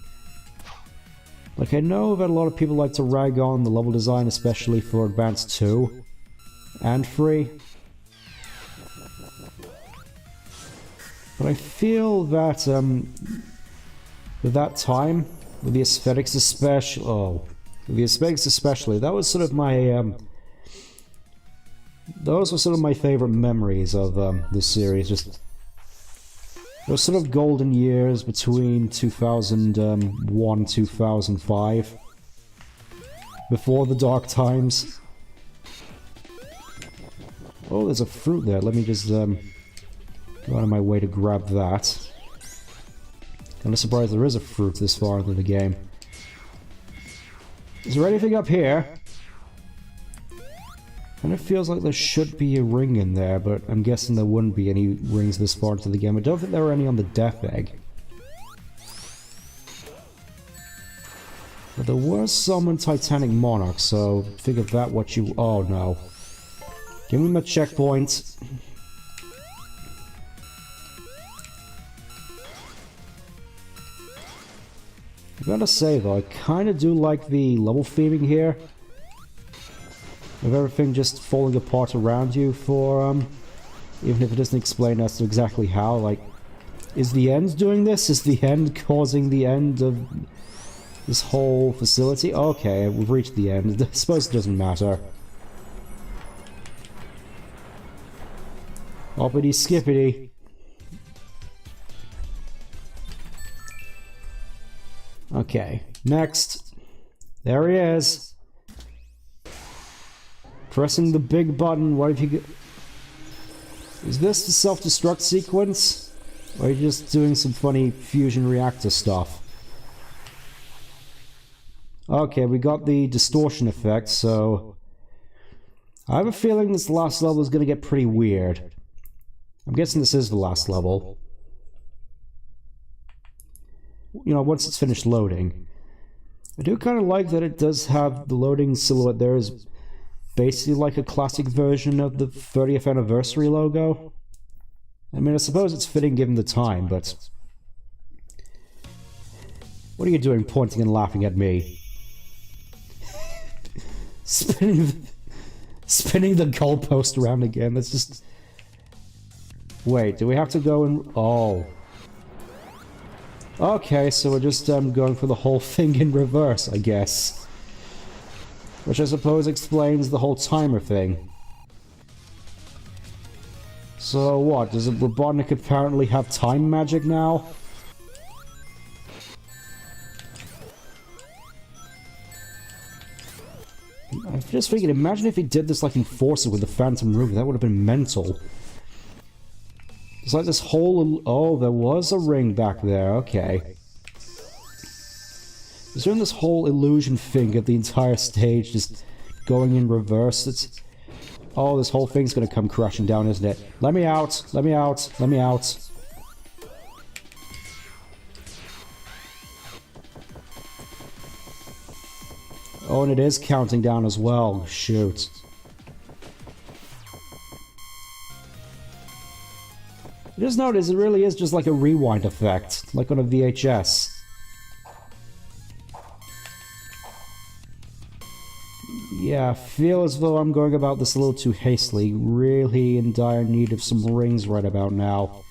[SPEAKER 1] Like, I know that a lot of people like to rag on the level design, especially for Advanced 2 and 3. But I feel that, with that time, with the aesthetics especially, that was sort of my, those were sort of my favorite memories of this series. Just those sort of golden years between 2001 2005, before the dark times. Oh, there's a fruit there. Let me just go out of my way to grab that. Kind of surprised there is a fruit this far into the game. Is there anything up here? And it feels like there should be a ring in there, but I'm guessing there wouldn't be any rings this far into the game. I don't think there were any on the Death Egg. But there was some in Titanic Monarch, so figure that what you... Oh no. Give me my checkpoint. I gotta say though, I kinda do like the level theming here. Of everything just falling apart around you for, even if it doesn't explain as to exactly how, like, is the end doing this? Is the end causing the end of this whole facility? Okay, we've reached the end. I suppose it doesn't matter. Hoppity skippity. Okay, next. There he is. Pressing the big button. What have you... Is this the self-destruct sequence? Or are you just doing some funny fusion reactor stuff? Okay, we got the distortion effect, so... I have a feeling this last level is going to get pretty weird. I'm guessing this is the last level. You know, once it's finished loading. I do kind of like that it does have the loading silhouette there is basically like a classic version of the 30th anniversary logo. I mean, I suppose it's fitting given the time, but... What are you doing pointing and laughing at me? Spinning the goalpost around again, that's just... Wait, do we have to go and... Oh. Okay, so we're just going for the whole thing in reverse, I guess. Which I suppose explains the whole timer thing. So what, does Robotnik apparently have time magic now? I just figured, imagine if he did this like in Forces with the Phantom Ruby, that would have been mental. It's like this whole... Oh, there was a ring back there, okay. Is there this whole illusion thing of the entire stage just going in reverse? It's... Oh, this whole thing's gonna come crashing down, isn't it? Let me out! Let me out! Let me out! Oh, and it is counting down as well. Shoot. Just notice, it really is just like a rewind effect, like on a VHS. Yeah, I feel as though I'm going about this a little too hastily. Really in dire need of some rings right about now.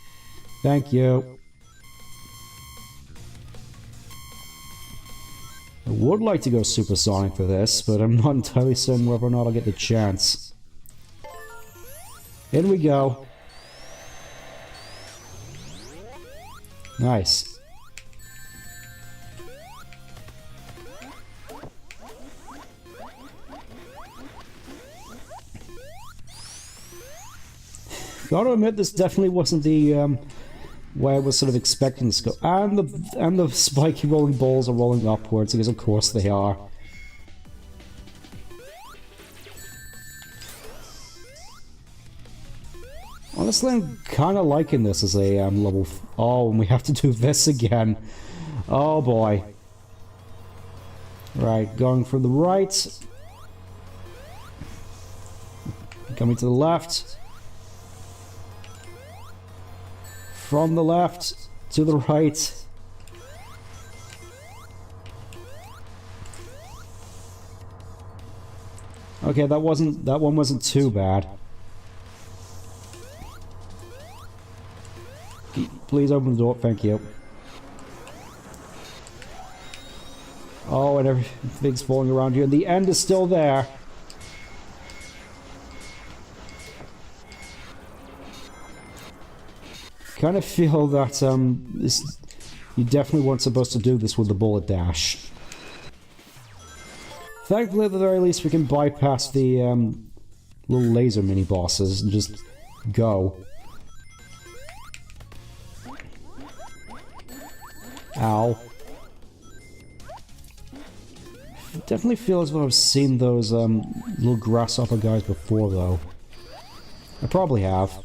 [SPEAKER 1] Thank you. I would like to go supersonic for this, but I'm not entirely certain whether or not I'll get the chance. In we go. Nice. Gotta admit, this definitely wasn't the way I was sort of expecting this to go. And the spiky rolling balls are rolling upwards, because of course they are. Honestly, I'm kind of liking this as a level. Oh, and we have to do this again. Oh boy. Right, going from the right. Coming to the left. From the left to the right. Okay, that one wasn't too bad. Please open the door, thank you. Oh, and everything's falling around here. The end is still there. Kind of feel that you definitely weren't supposed to do this with the bullet dash. Thankfully, at the very least, we can bypass the little laser mini bosses and just go. Ow. Definitely feel as though I've seen those little grasshopper guys before, though. I probably have.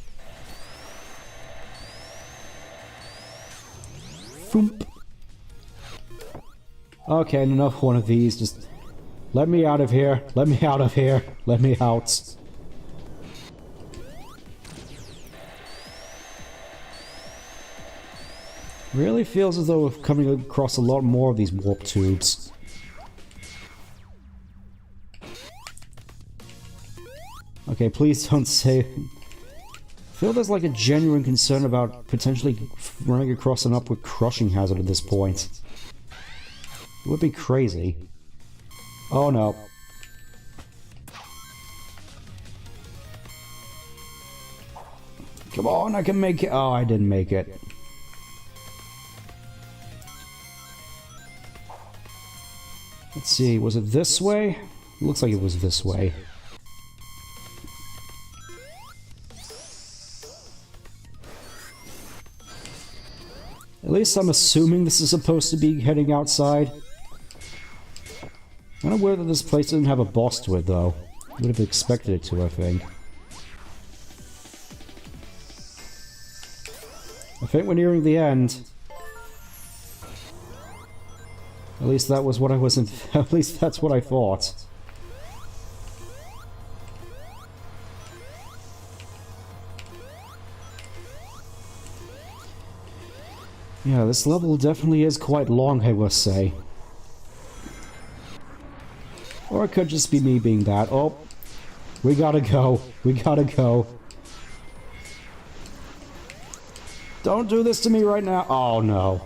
[SPEAKER 1] Foomp. Okay, another one of these. Just let me out of here. Let me out of here. Let me out. Really feels as though we're coming across a lot more of these warp tubes. Okay, please don't say... I feel there's like a genuine concern about potentially running across an upward crushing hazard at this point. It would be crazy. Oh no. Come on, I can make it. Oh, I didn't make it. Let's see, was it this way? Looks like it was this way. At least I'm assuming this is supposed to be heading outside. Kind of weird that this place didn't have a boss to it, though. Would have expected it to, I think. I think we're nearing the end. At least that was what I wasn't. At least that's what I thought. Yeah, this level definitely is quite long, I must say. Or it could just be me being that. Oh, we gotta go. We gotta go. Don't do this to me right now. Oh, no.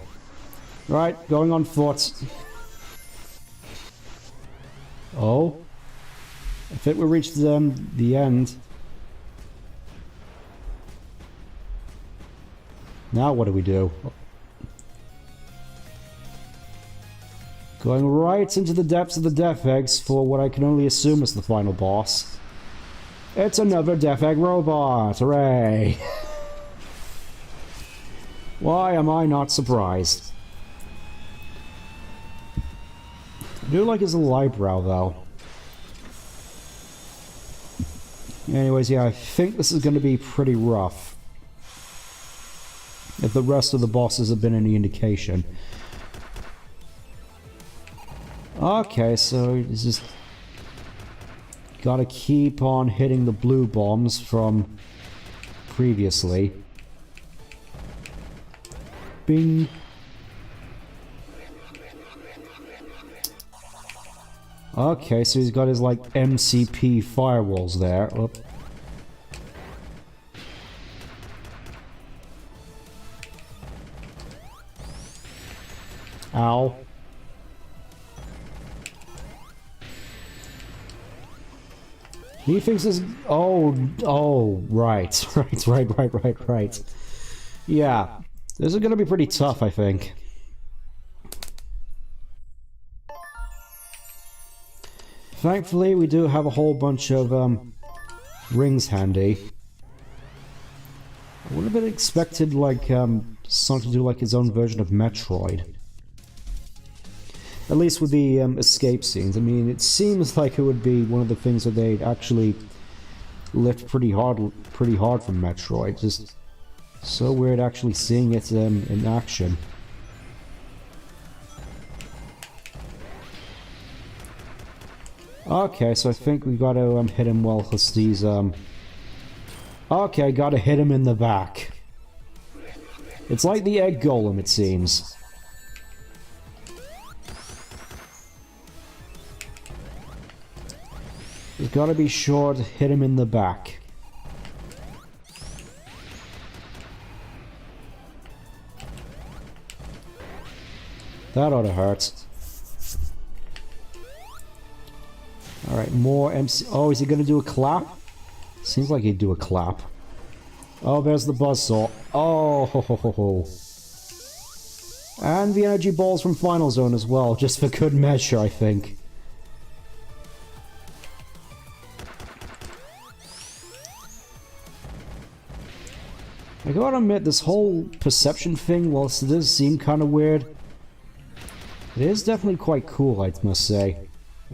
[SPEAKER 1] Right, going on foot. Oh. I think we reached the end. Now what do we do? Going right into the depths of the Death Eggs for what I can only assume is the final boss. It's another Death Egg robot! Hooray! Why am I not surprised? I do like his little eyebrow, though. Anyways, yeah, I think this is going to be pretty rough. If the rest of the bosses have been any indication. Okay, so it's just... gotta keep on hitting the blue bombs from previously. Bing. Okay, so he's got his, like, MCP firewalls there. Oh. Ow. He thinks this... Oh, right. Right. Yeah. This is gonna be pretty tough, I think. Thankfully, we do have a whole bunch of, rings handy. I would have been expected, like, Sonic to do, like, his own version of Metroid. At least with the escape scenes. I mean, it seems like it would be one of the things that they'd actually lift pretty hard from Metroid. Just so weird actually seeing it in action. Okay, so I think we gotta hit him well, because these okay, gotta hit him in the back. It's like the egg golem, it seems. We've got to be sure to hit him in the back. That ought to hurt. Alright, more MC... Oh, is he going to do a clap? Seems like he'd do a clap. Oh, there's the buzzsaw. Oh, ho, ho, ho, ho. And the energy balls from Final Zone as well, just for good measure, I think. I gotta admit, this whole perception thing, whilst it does seem kind of weird, it is definitely quite cool, I must say.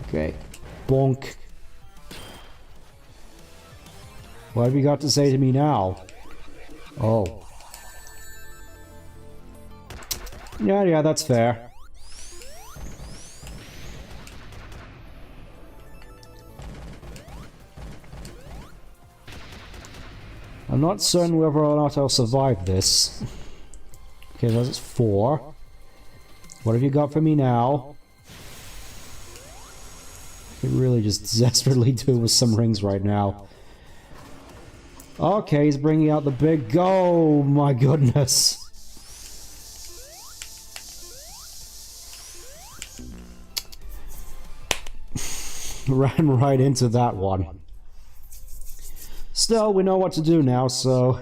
[SPEAKER 1] Okay. Bonk. What have you got to say to me now? Oh. Yeah, that's fair. I'm not certain whether or not I'll survive this. Okay, that's 4. What have you got for me now? I could really just desperately do with some rings right now. Okay, he's bringing out the big... Oh, my goodness. Ran right into that one. Still, we know what to do now, so...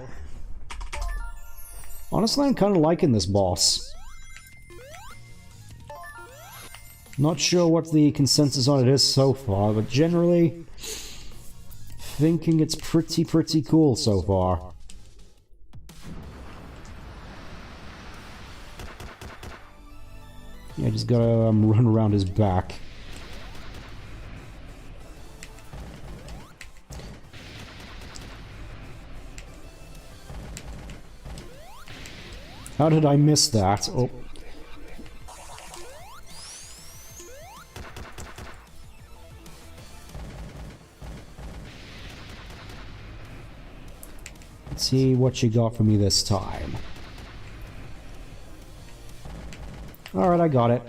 [SPEAKER 1] Honestly, I'm kind of liking this boss. Not sure what the consensus on it is so far, but generally... thinking it's pretty cool so far. Yeah, just gotta run around his back. How did I miss that? Oh. Let's see what you got for me this time. Alright, I got it.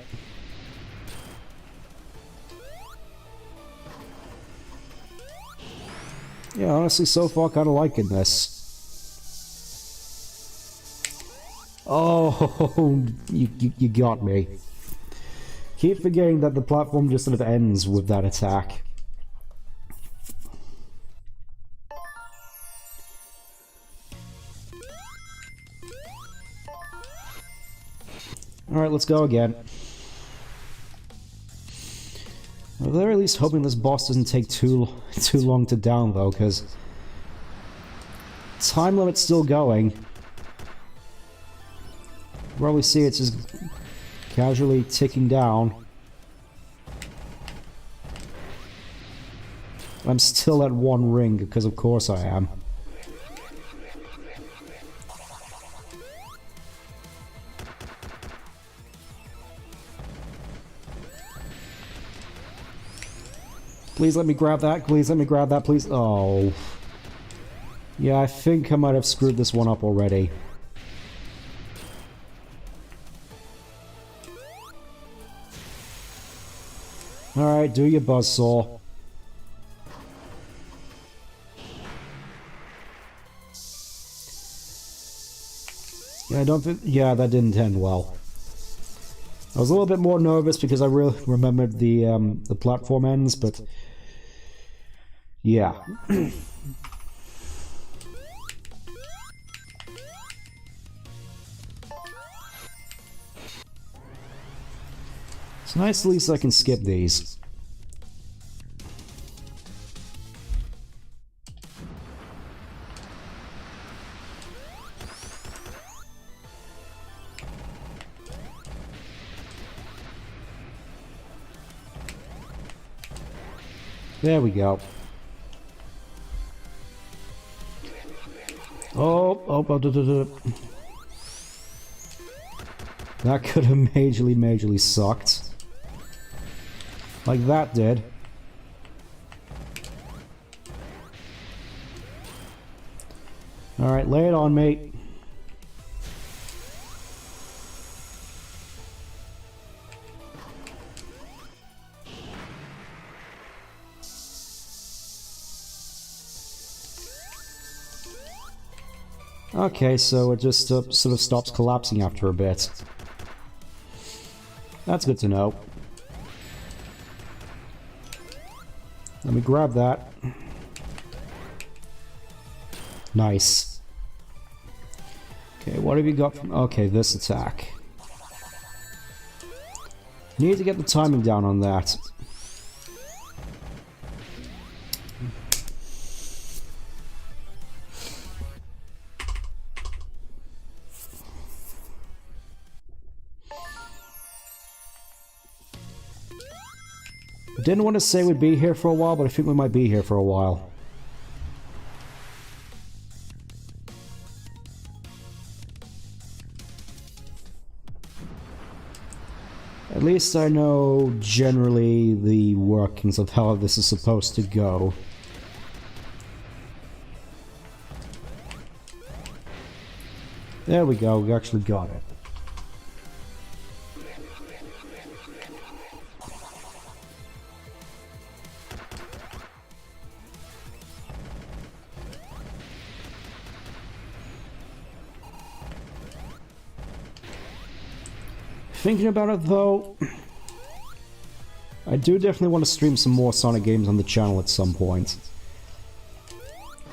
[SPEAKER 1] Yeah, honestly, so far kind of liking this. Oh, you got me. Keep forgetting that the platform just sort of ends with that attack. Alright, let's go again. I'm at the very least hoping this boss doesn't take too long to down, though, because time limit's still going. Where we see it's just casually ticking down. I'm still at 1 ring, because of course I am. Please let me grab that, please let me grab that, please. Oh. Yeah, I think I might have screwed this one up already. Alright, do your buzzsaw. Yeah, I don't think... Yeah, that didn't end well. I was a little bit more nervous because I really remembered the platform ends, but... Yeah. It's nice at least I can skip these. There we go. That could have majorly sucked. Like that did. Alright, lay it on, mate. Okay, so it just sort of stops collapsing after a bit. That's good to know. Let me grab that. Nice. Okay, what have you got from... Okay, this attack. Need to get the timing down on that. Didn't want to say we'd be here for a while, but I think we might be here for a while. At least I know generally the workings of how this is supposed to go. There we go, we actually got it. Thinking about it though, I do definitely want to stream some more Sonic games on the channel at some point.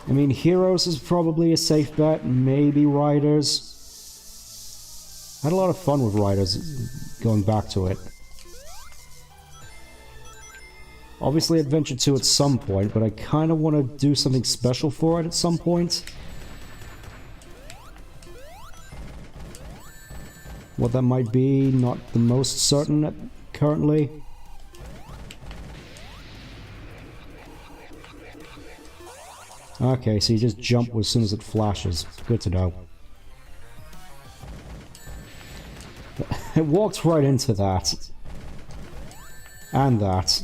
[SPEAKER 1] I mean, Heroes is probably a safe bet, maybe Riders. I had a lot of fun with Riders, going back to it. Obviously Adventure 2 at some point, but I kind of want to do something special for it at some point. What that might be, not the most certain currently. Okay, so you just jump as soon as it flashes. Good to know. It walked right into that. And that.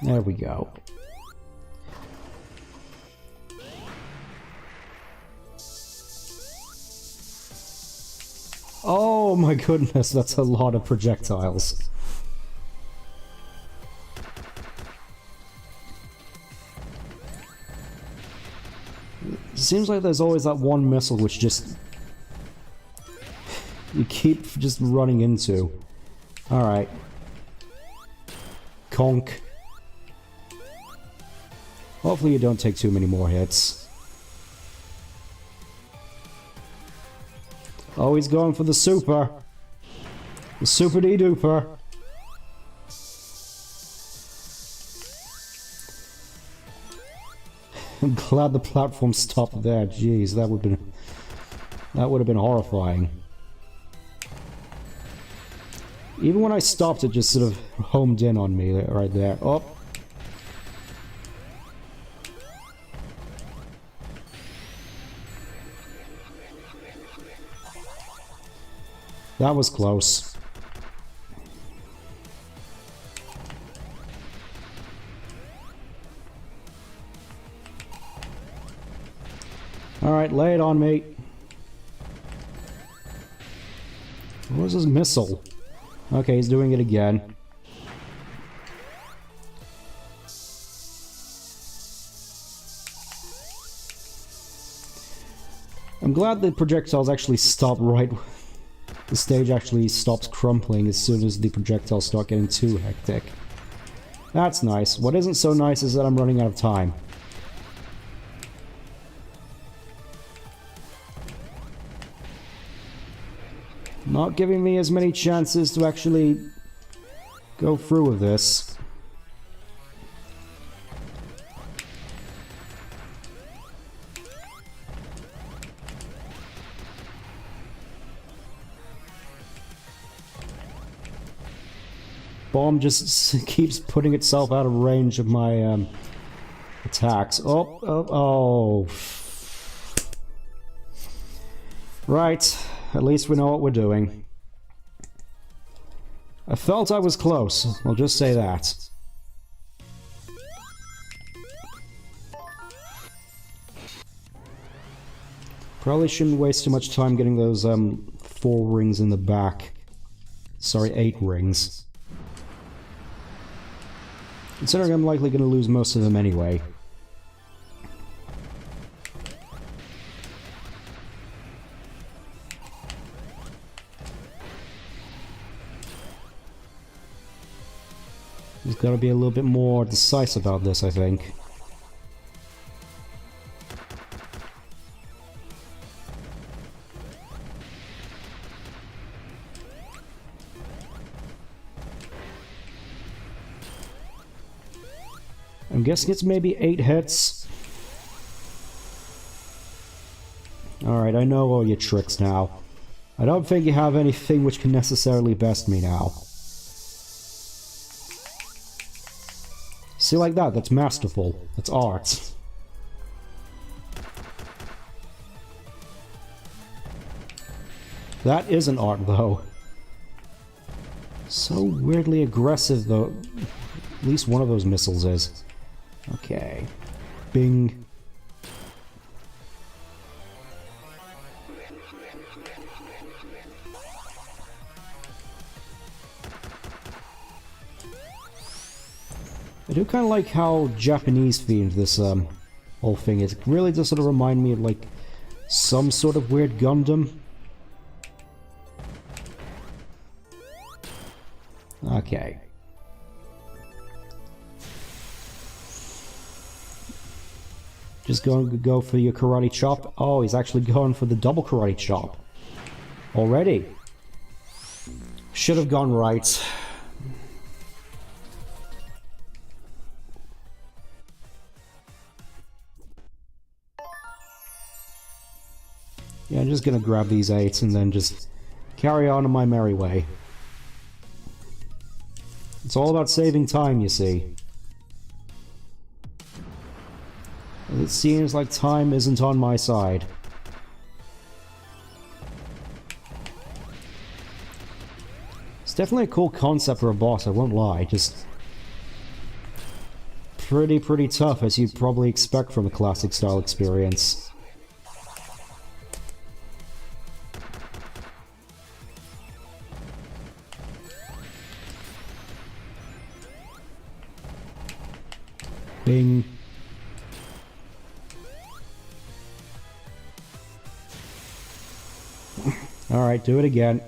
[SPEAKER 1] There we go. Oh my goodness, that's a lot of projectiles. It seems like there's always that one missile which just... you keep just running into. Alright. Conk. Hopefully you don't take too many more hits. Oh, he's going for the super. The super-de-duper. I'm glad the platform stopped there. Jeez, that would have been horrifying. Even when I stopped, it just sort of homed in on me right there. Oh. That was close. Alright, lay it on me. What was his missile? Okay, he's doing it again. I'm glad the projectiles actually stop right... The stage actually stops crumpling as soon as the projectiles start getting too hectic. That's nice. What isn't so nice is that I'm running out of time. Not giving me as many chances to actually go through with this. bomb just keeps putting itself out of range of my attacks. Oh. Right, at least we know what we're doing. I felt I was close, I'll just say that. Probably shouldn't waste too much time getting those 4 rings in the back. Sorry, 8 rings. Considering I'm likely going to lose most of them anyway. He's got to be a little bit more decisive about this, I think. I'm guessing it's maybe 8 hits. Alright, I know all your tricks now. I don't think you have anything which can necessarily best me now. See, like that, that's masterful. That's art. That isn't art, though. So weirdly aggressive, though. At least one of those missiles is. Okay. Bing. I do kind of like how Japanese themed this whole thing is. It really does sort of remind me of like some sort of weird Gundam. Okay. Just going to go for your karate chop. Oh, he's actually going for the double karate chop. Already. Should have gone right. Yeah, I'm just gonna grab these 8 and then just carry on my merry way. It's all about saving time, you see. It seems like time isn't on my side. It's definitely a cool concept for a boss, I won't lie. Just pretty tough, as you'd probably expect from a classic style experience. Bing. Alright, do it again.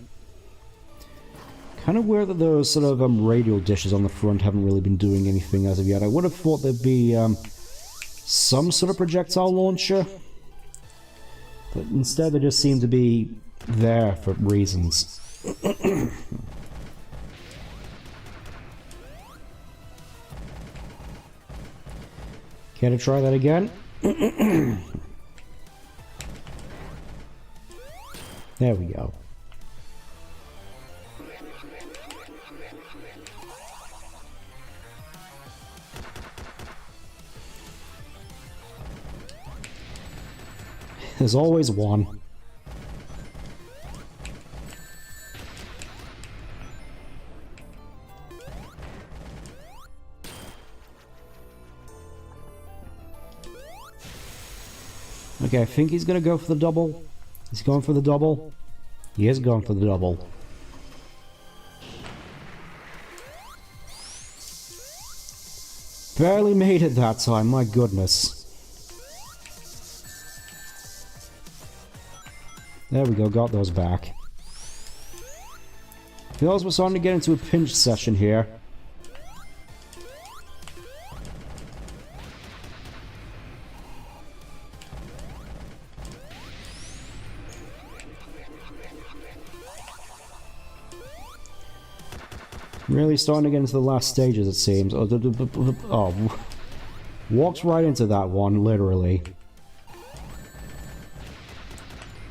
[SPEAKER 1] Kind of weird that those sort of radial dishes on the front haven't really been doing anything as of yet. I would have thought there'd be some sort of projectile launcher. But instead they just seem to be there for reasons. Care to try that again? There we go. There's always one. Okay, I think he's gonna go for the double. He's going for the double. He is going for the double. Barely made it that time, my goodness. There we go, got those back. Feels we're starting to get into a pinch session here. Really starting to get into the last stages, it seems. Oh, walks right into that one, literally.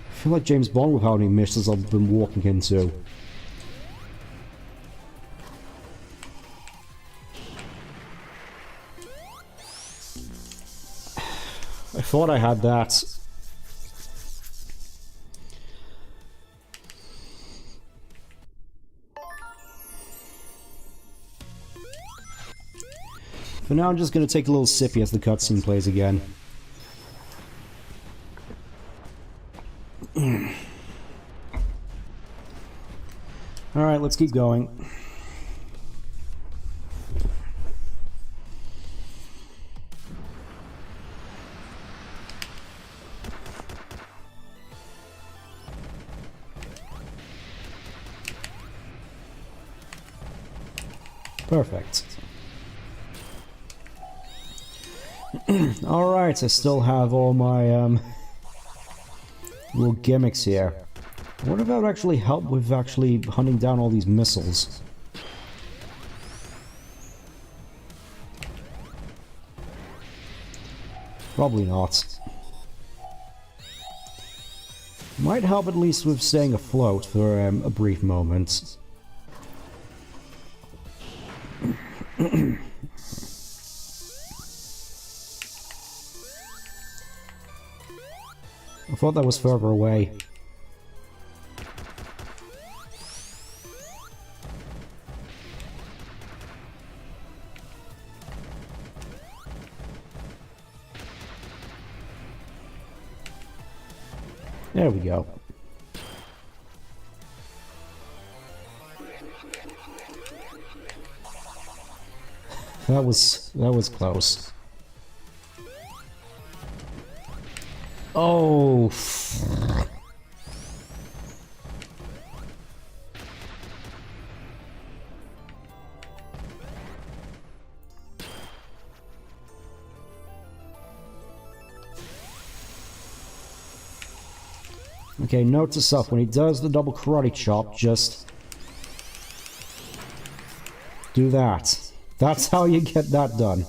[SPEAKER 1] I feel like James Bond with how many missions I've been walking into. I thought I had that. For now, I'm just going to take a little sippy as the cutscene plays again. Alright, let's keep going. Perfect. Alright, I still have all my little gimmicks here. I wonder if that would actually help with actually hunting down all these missiles. Probably not. Might help at least with staying afloat for a brief moment. I thought that was further away. There we go. That was close. Oh. Okay, note to self, when he does the double karate chop, just do that. That's how you get that done.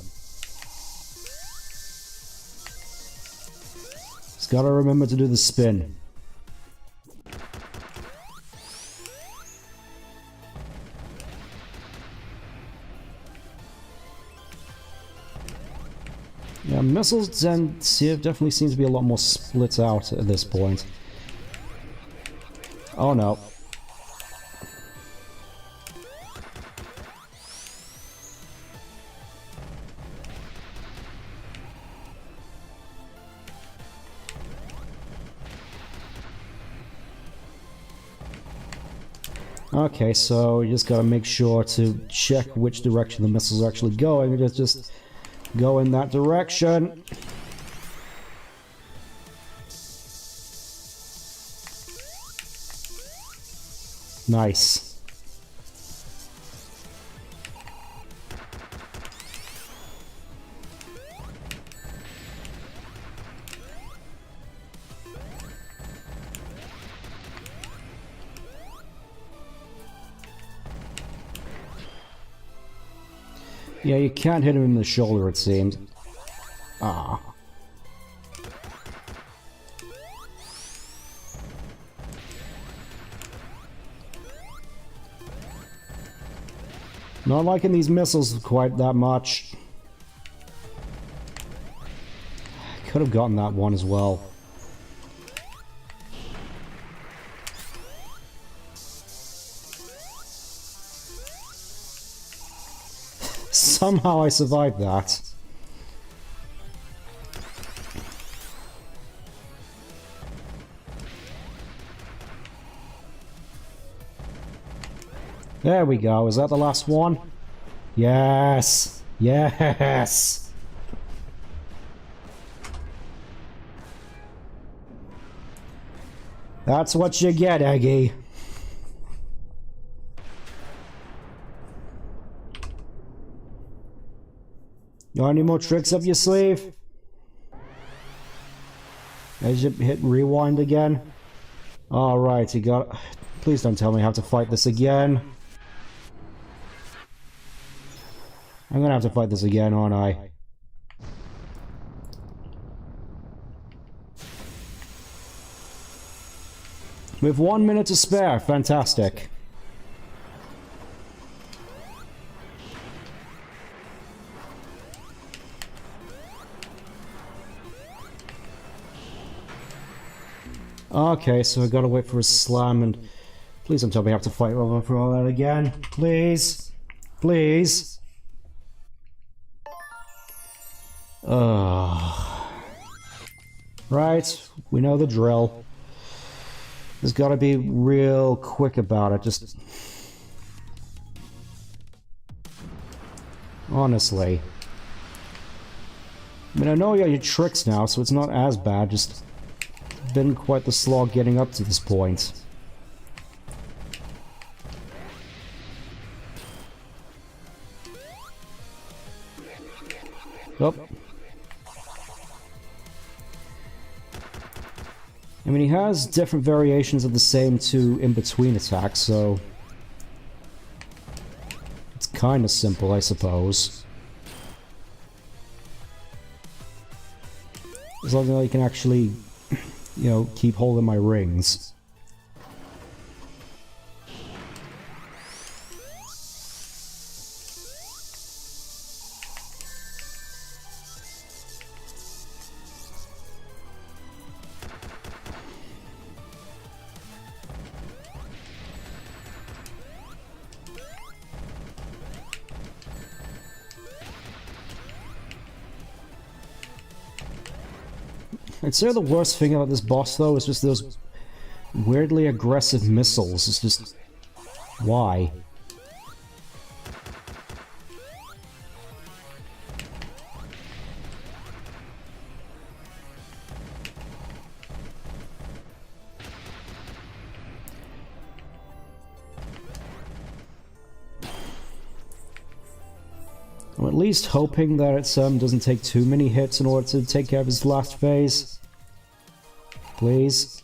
[SPEAKER 1] Just gotta remember to do the spin. Yeah, missiles definitely seem to be a lot more split out at this point. Oh no. Okay, so you just gotta make sure to check which direction the missiles are actually going, and just go in that direction. Nice. Yeah, you can't hit him in the shoulder, it seems. Ah. Not liking these missiles quite that much. Could have gotten that one as well. Somehow I survived that. There we go. Is that the last one? Yes! Yes! That's what you get, Eggy. Got any more tricks up your sleeve? As you hit rewind again. Alright, you got... Please don't tell me I have to fight this again. I'm gonna have to fight this again, aren't I? With 1 minute to spare, fantastic. Okay, so I gotta wait for a slam and... Please don't tell me I have to fight over for all that again. Please. Please. Right, we know the drill. There's gotta be real quick about it, just... Honestly. I mean, I know you got your tricks now, so it's not as bad, just... Been quite the slog getting up to this point. Oh. I mean, he has different variations of the same two in-between attacks, so... It's kind of simple, I suppose. As long as I can actually, you know, keep holding my rings. I'd say the worst thing about this boss, though, is just those weirdly aggressive missiles. It's just... why? I'm at least hoping that it doesn't take too many hits in order to take care of his last phase. Please.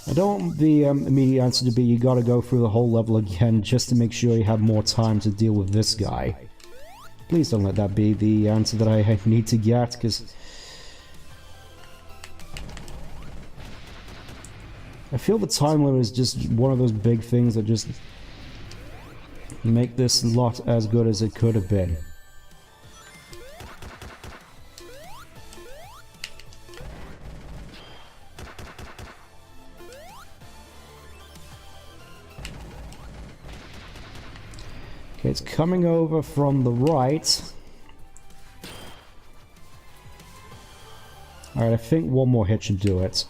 [SPEAKER 1] I don't want the immediate answer to be you gotta go through the whole level again just to make sure you have more time to deal with this guy. Please don't let that be the answer that I need to get, because... I feel the time limit is just one of those big things that just make this not as good as it could have been. Okay, it's coming over from the right. Alright, I think one more hit should do it.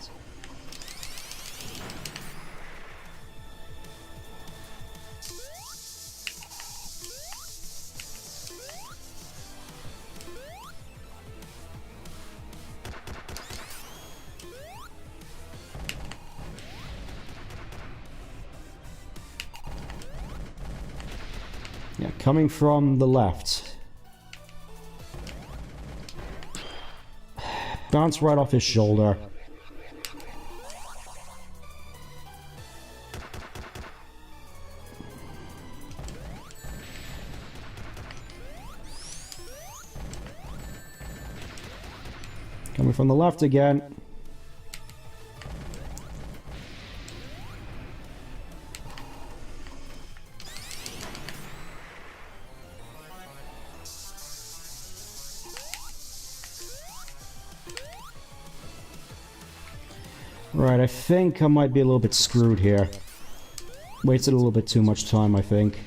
[SPEAKER 1] Yeah, coming from the left. Bounce right off his shoulder. Coming from the left again. Right, I think I might be a little bit screwed here. Wasted a little bit too much time, I think.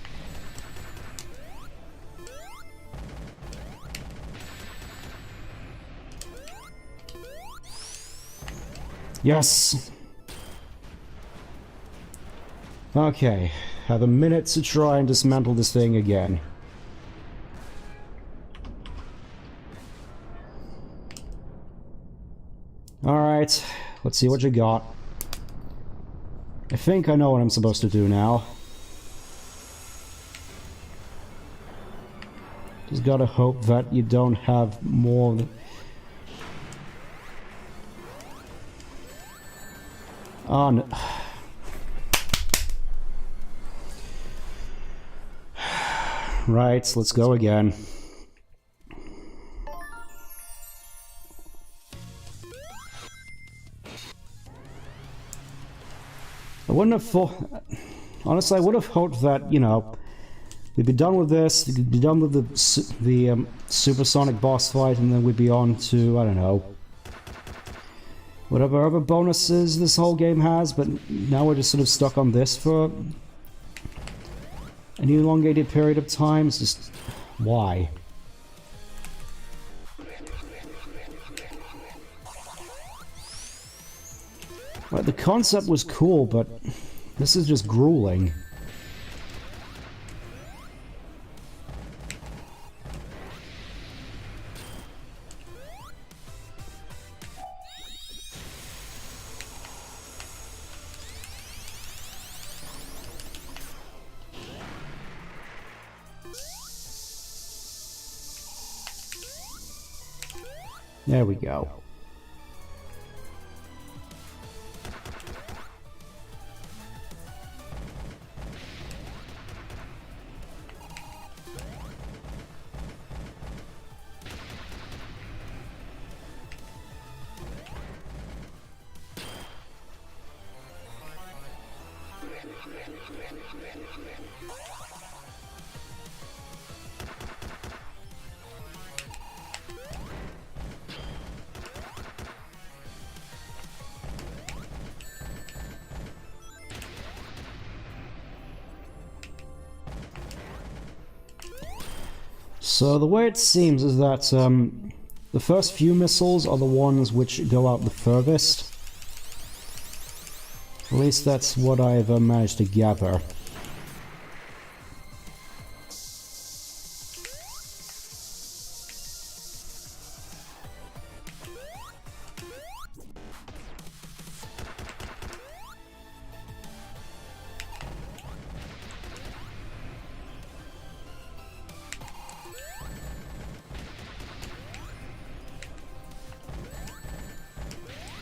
[SPEAKER 1] Yes! Okay, have a minute to try and dismantle this thing again. Alright. Let's see what you got. I think I know what I'm supposed to do now. Just gotta hope that you don't have more... Oh, no. Right, let's go again. I wouldn't have thought... Honestly, I would have hoped that, you know, We'd be done with this, we'd be done with the supersonic boss fight, and then we'd be on to, I don't know, whatever other bonuses this whole game has, but now we're just sort of stuck on this for an elongated period of time. It's just, why? Like, the concept was cool, but this is just grueling. There we go. So the way it seems is that the first few missiles are the ones which go out the furthest. At least that's what I've managed to gather.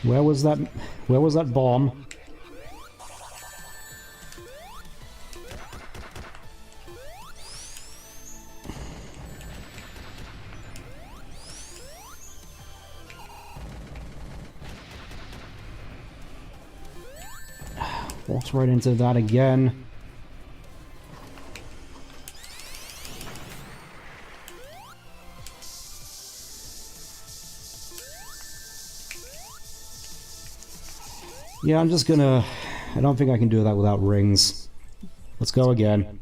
[SPEAKER 1] Where was that bomb? Walked right into that again. Yeah, I'm just gonna... I don't think I can do that without rings. Let's go again.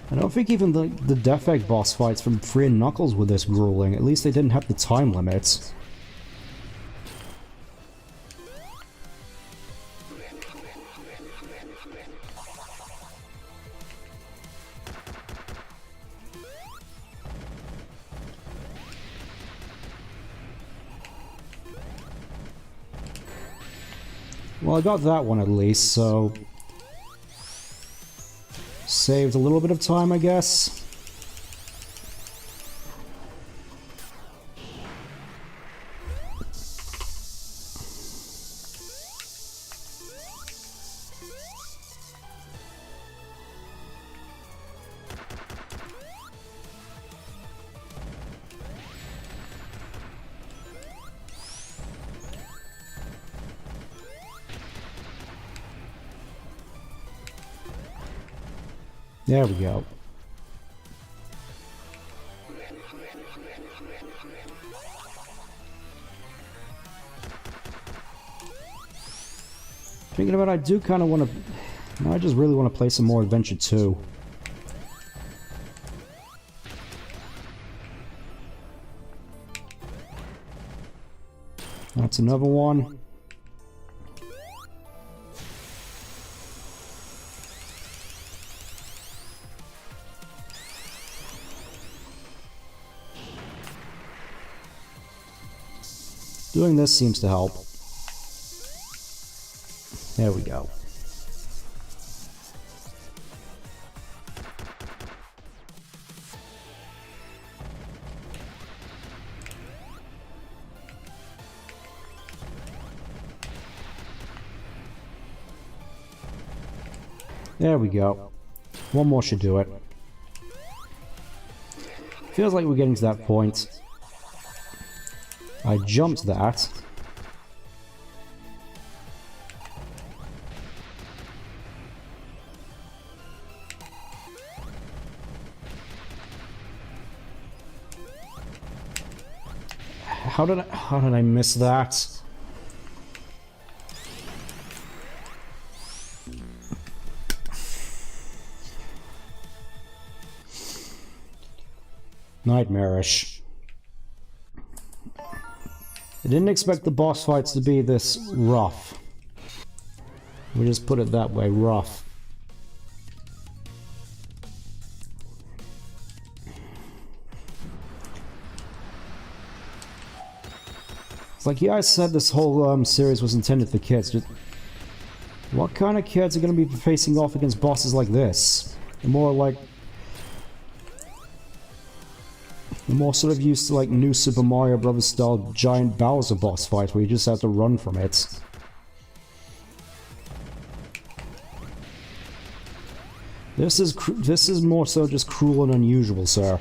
[SPEAKER 1] I don't think even the Death Egg boss fights from Furry and Knuckles were this grueling. At least they didn't have the time limits. Well, I got that one at least, so... saved a little bit of time, I guess. There we go. Thinking about it, I do kind of want to... I just really want to play some more Adventure 2. That's another one. Doing this seems to help. There we go. There we go. One more should do it. Feels like we're getting to that point. I jumped that. How did I miss that? Nightmarish. I didn't expect the boss fights to be this rough. We just put it that way, rough. It's like you guys said this whole series was intended for kids. Just what kind of kids are going to be facing off against bosses like this? They're more sort of used to like new Super Mario Bros. Style giant Bowser boss fight where you just have to run from it. This is more so just cruel and unusual, sir.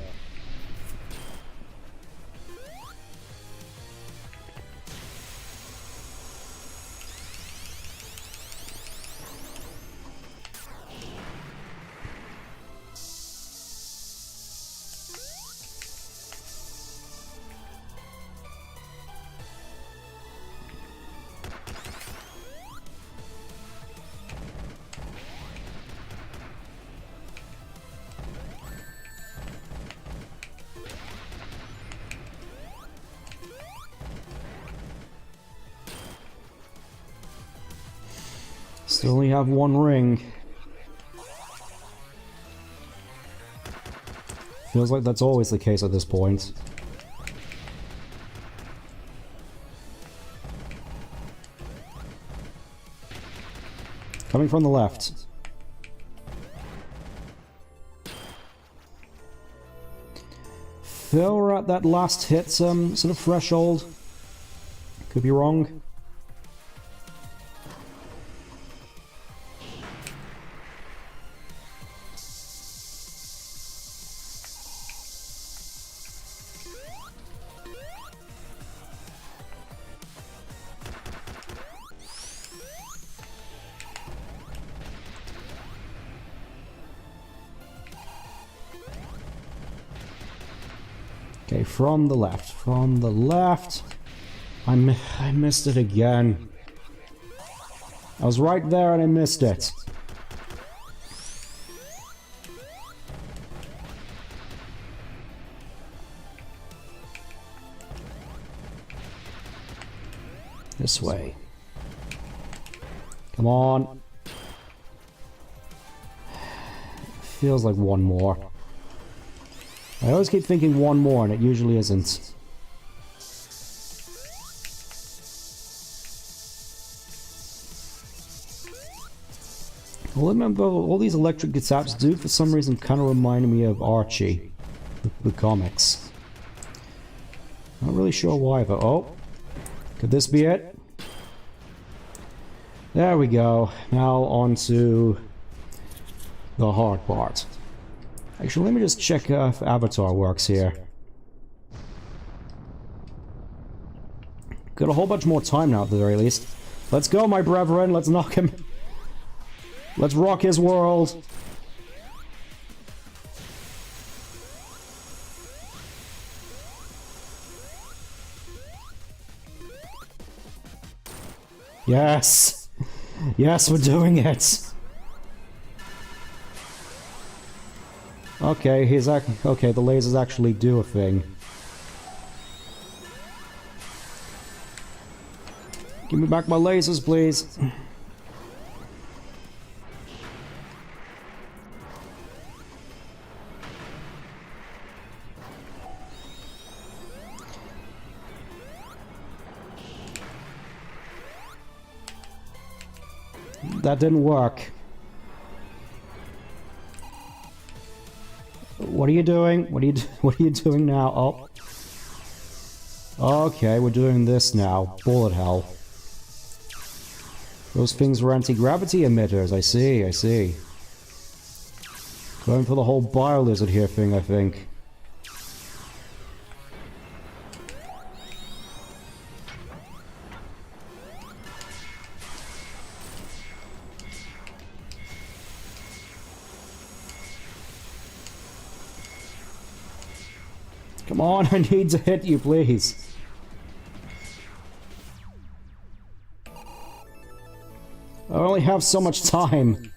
[SPEAKER 1] Still only have one ring. Feels like that's always the case at this point. Coming from the left. Feel we're at that last hit sort of threshold. Could be wrong. Okay, from the left, from the left. I missed it again. I was right there and I missed it. This way. Come on. Feels like one more. I always keep thinking one more, and it usually isn't. Well, remember, all these electric guitars do, for some reason, kind of remind me of Archie, the comics. Not really sure why, but oh, could this be it? There we go. Now on to the hard part. Actually, let me just check if Avatar works here. Got a whole bunch more time now at the very least. Let's go, my brethren. Let's knock him. Let's rock his world. Yes. Yes, we're doing it. Okay, okay, the lasers actually do a thing. Give me back my lasers, please. That didn't work. What are you doing? What are you doing now? Oh. Okay, we're doing this now. Bullet hell. Those things were anti-gravity emitters. I see, I see. Going for the whole bio lizard here thing, I think. Come on, I need to hit you, please. I only have so much time.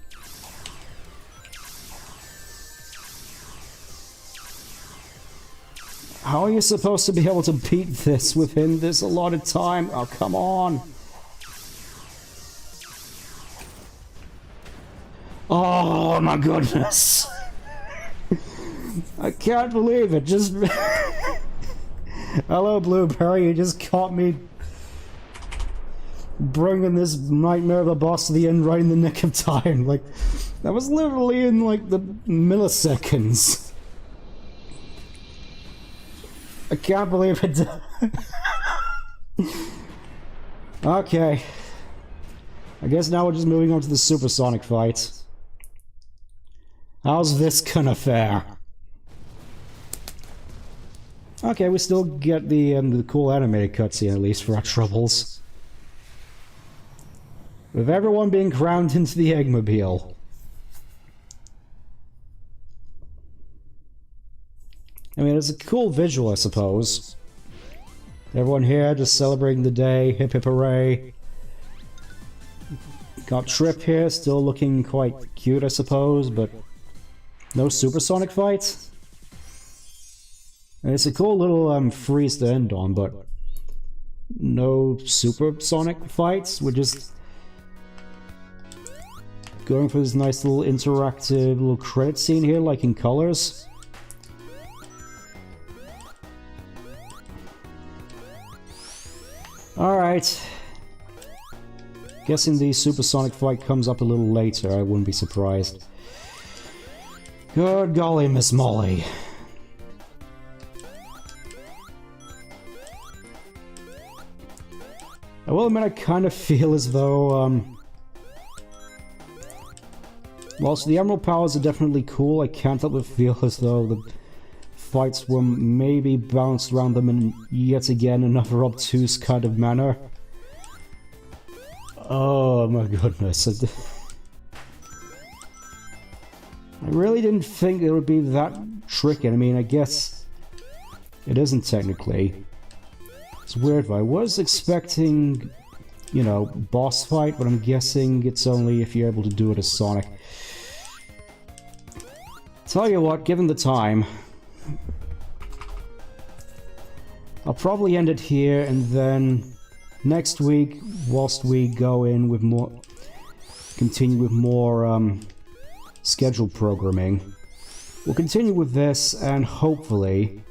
[SPEAKER 1] How are you supposed to be able to beat this within this allotted time? Oh, come on. Oh my goodness. I can't believe it. Just... Hello, Blueberry. You just caught me bringing this nightmare of a boss to the end right in the nick of time. Like, that was literally in, like, the milliseconds. I can't believe it. Okay. I guess now we're just moving on to the supersonic fight. How's this gonna fare? Okay, we still get the cool animated cutscene at least for our troubles. With everyone being crammed into the Eggmobile. I mean, it's a cool visual, I suppose. Everyone here just celebrating the day, hip hip hooray. Got Trip here, still looking quite cute, I suppose, but no supersonic fights? And it's a cool little freeze to end on, but no supersonic fights. We're just going for this nice little interactive little credit scene here, like in colors. Alright. Guessing the supersonic fight comes up a little later, I wouldn't be surprised. Good golly, Miss Molly. I will admit I kind of feel as though, whilst the Emerald powers are definitely cool, I can't help but feel as though the fights were maybe bounced around them in yet again another obtuse kind of manner. Oh my goodness. I really didn't think it would be that tricky. I mean, I guess it isn't technically. It's weird, though. I was expecting, you know, boss fight, but I'm guessing it's only if you're able to do it as Sonic. Tell you what, given the time, I'll probably end it here, and then next week, whilst we go in with more, continue with more scheduled programming, we'll continue with this and hopefully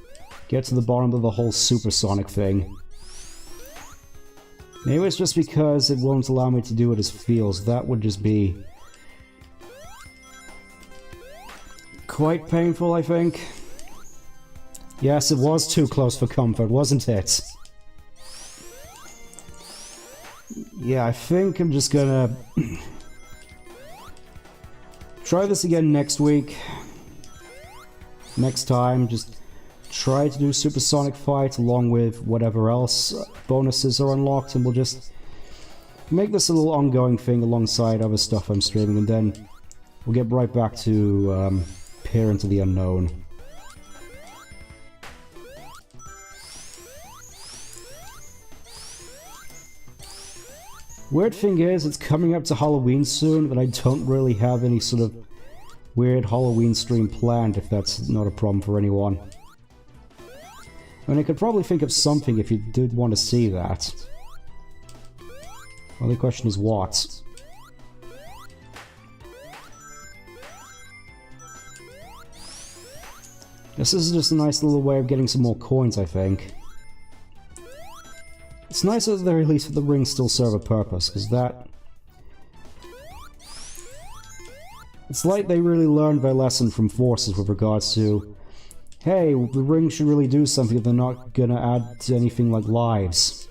[SPEAKER 1] get to the bottom of the whole supersonic thing. Maybe it's just because it won't allow me to do it as feels. That would just be quite painful, I think. Yes, it was too close for comfort, wasn't it? Yeah, I think I'm just gonna try this again next week. Next time, just try to do supersonic fight along with whatever else bonuses are unlocked, and we'll just make this a little ongoing thing alongside other stuff I'm streaming, and then we'll get right back to peer into the unknown. Weird thing is, it's coming up to Halloween soon, but I don't really have any sort of weird Halloween stream planned, if that's not a problem for anyone. I mean, I could probably think of something if you did want to see that. Well, the question is what? This is just a nice little way of getting some more coins, I think. It's nice at the very least that the rings still serve a purpose, because that... It's like they really learned their lesson from Forces with regards to, hey, the rings should really do something if they're not gonna add to anything like lives.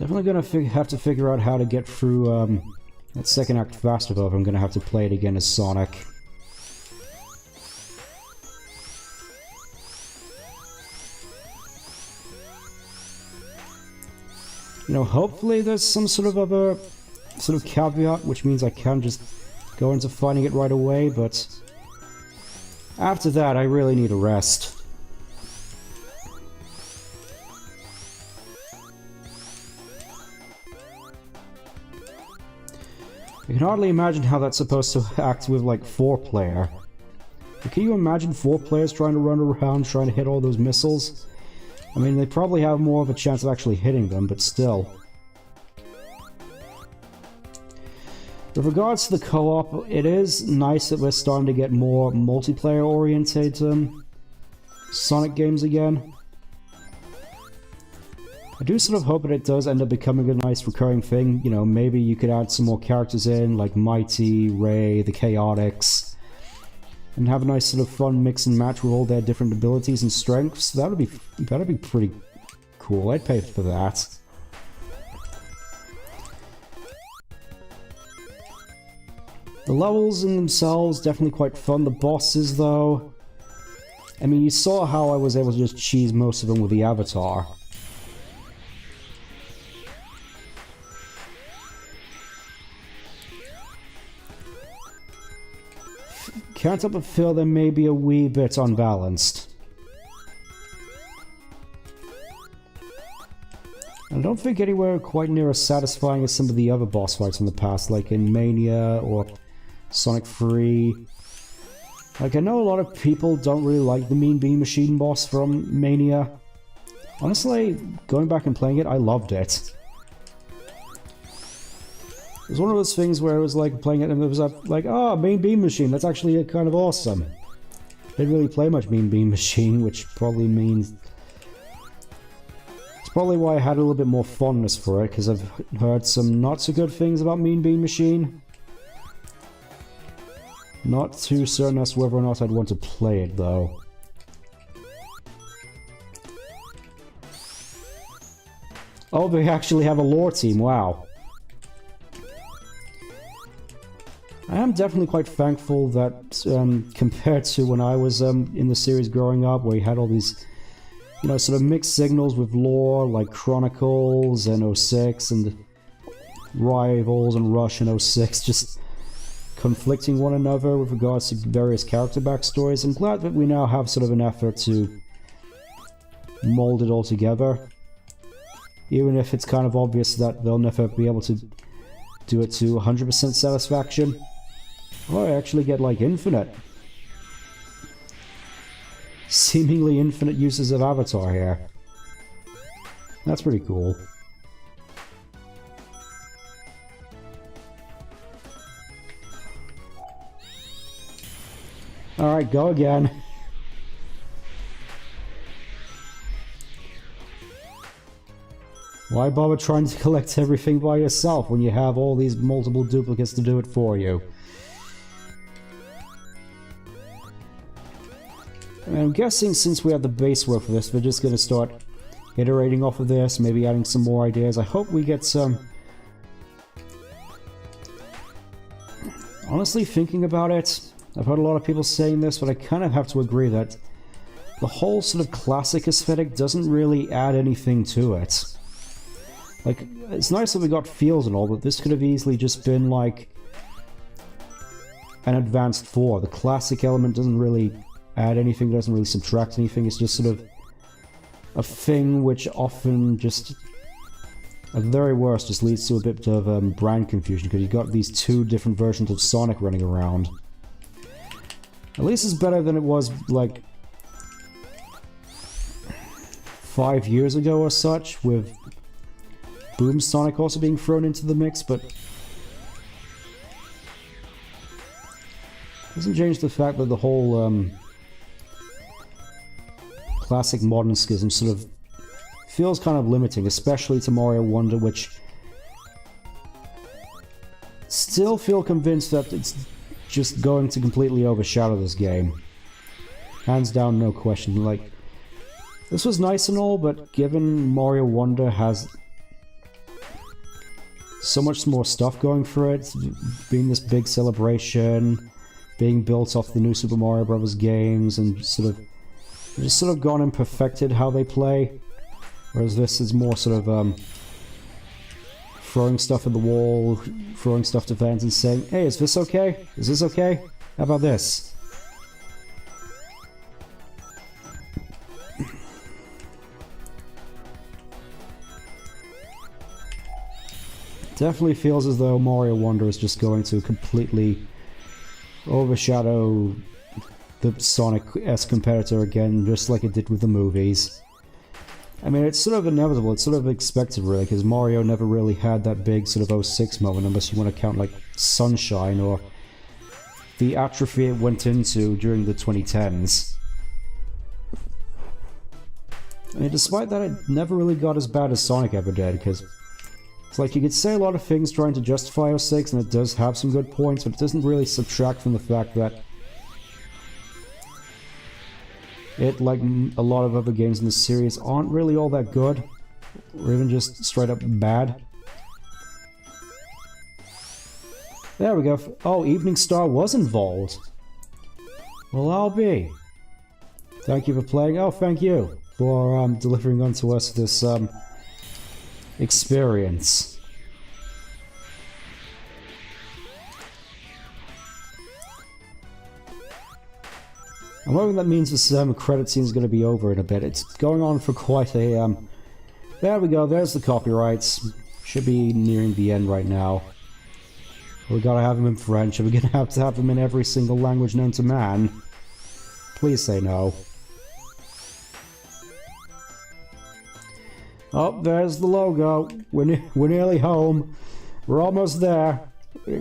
[SPEAKER 1] Definitely gonna have to figure out how to get through that second act faster, though, if I'm gonna have to play it again as Sonic. You know, hopefully there's some sort of other caveat, which means I can just go into fighting it right away, but after that I really need a rest. I can hardly imagine how that's supposed to act with, like, 4-player. Can you imagine 4 players trying to run around, trying to hit all those missiles? I mean, they probably have more of a chance of actually hitting them, but still. With regards to the co-op, it is nice that we're starting to get more multiplayer-oriented Sonic games again. I do sort of hope that it does end up becoming a nice recurring thing. You know, maybe you could add some more characters in, like Mighty, Ray, the Chaotix, and have a nice sort of fun mix and match with all their different abilities and strengths. That'd be pretty cool. I'd pay for that. The levels in themselves definitely quite fun. The bosses, though, I mean, you saw how I was able to just cheese most of them with the avatar. Can't help but feel they may be a wee bit unbalanced. I don't think anywhere quite near as satisfying as some of the other boss fights in the past, like in Mania or Sonic 3. Like, I know a lot of people don't really like the Mean Bean Machine boss from Mania. Honestly, going back and playing it, I loved it. It was one of those things where it was like playing it and it was like, oh, Mean Bean Machine, that's actually kind of awesome. Didn't really play much Mean Bean Machine, which probably means... It's probably why I had a little bit more fondness for it, because I've heard some not so good things about Mean Bean Machine. Not too certain as to whether or not I'd want to play it, though. Oh, they actually have a lore team, wow. I am definitely quite thankful that, compared to when I was in the series growing up, where you had all these, you know, sort of mixed signals with lore, like Chronicles and 06, and Rivals and Rush and 06, just conflicting one another with regards to various character backstories. I'm glad that we now have sort of an effort to mold it all together. Even if it's kind of obvious that they'll never be able to do it to 100% satisfaction. Oh, I actually get, like, infinite. Seemingly infinite uses of Avatar here. That's pretty cool. Alright, go again. Why bother trying to collect everything by yourself when you have all these multiple duplicates to do it for you? And I'm guessing since we have the base work for this, we're just going to start iterating off of this, maybe adding some more ideas. I hope we get some... Honestly, thinking about it, I've heard a lot of people saying this, but I kind of have to agree that the whole sort of classic aesthetic doesn't really add anything to it. Like, it's nice that we got feels and all, but this could have easily just been like an advanced 4. The classic element doesn't really add anything, doesn't really subtract anything, it's just sort of a thing which often just, at the very worst, just leads to a bit of brand confusion, because you've got these two different versions of Sonic running around. At least it's better than it was, like, 5 years ago or such, with Boom Sonic also being thrown into the mix, but doesn't change the fact that the whole classic modern schism sort of feels kind of limiting, especially to Mario Wonder, which still feel convinced that it's just going to completely overshadow this game. Hands down, no question. Like, this was nice and all, but given Mario Wonder has so much more stuff going for it, being this big celebration, being built off the new Super Mario Bros. Games, and just sort of gone and perfected how they play. Whereas this is more sort of throwing stuff at the wall, throwing stuff to fans and saying, hey, is this okay? Is this okay? How about this? Definitely feels as though Mario Wonder is just going to completely overshadow the Sonic-esque competitor again, just like it did with the movies. I mean, it's sort of inevitable, it's sort of expected really, because Mario never really had that big sort of 06 moment, unless you want to count like Sunshine or the atrophy it went into during the 2010s. I mean, despite that, it never really got as bad as Sonic ever did, because it's like you could say a lot of things trying to justify 06, and it does have some good points, but it doesn't really subtract from the fact that it, like a lot of other games in the series, aren't really all that good, or even just straight up bad. There we go. Oh, Evening Star was involved. Well, I'll be. Thank you for playing. Oh, thank you for delivering onto us this experience. I'm hoping that means this credit scene is going to be over in a bit. It's going on for quite a... There we go, there's the copyrights. Should be nearing the end right now. We gotta have them in French. Are we gonna have to have them in every single language known to man? Please say no. Oh, there's the logo. We're nearly home. We're almost there.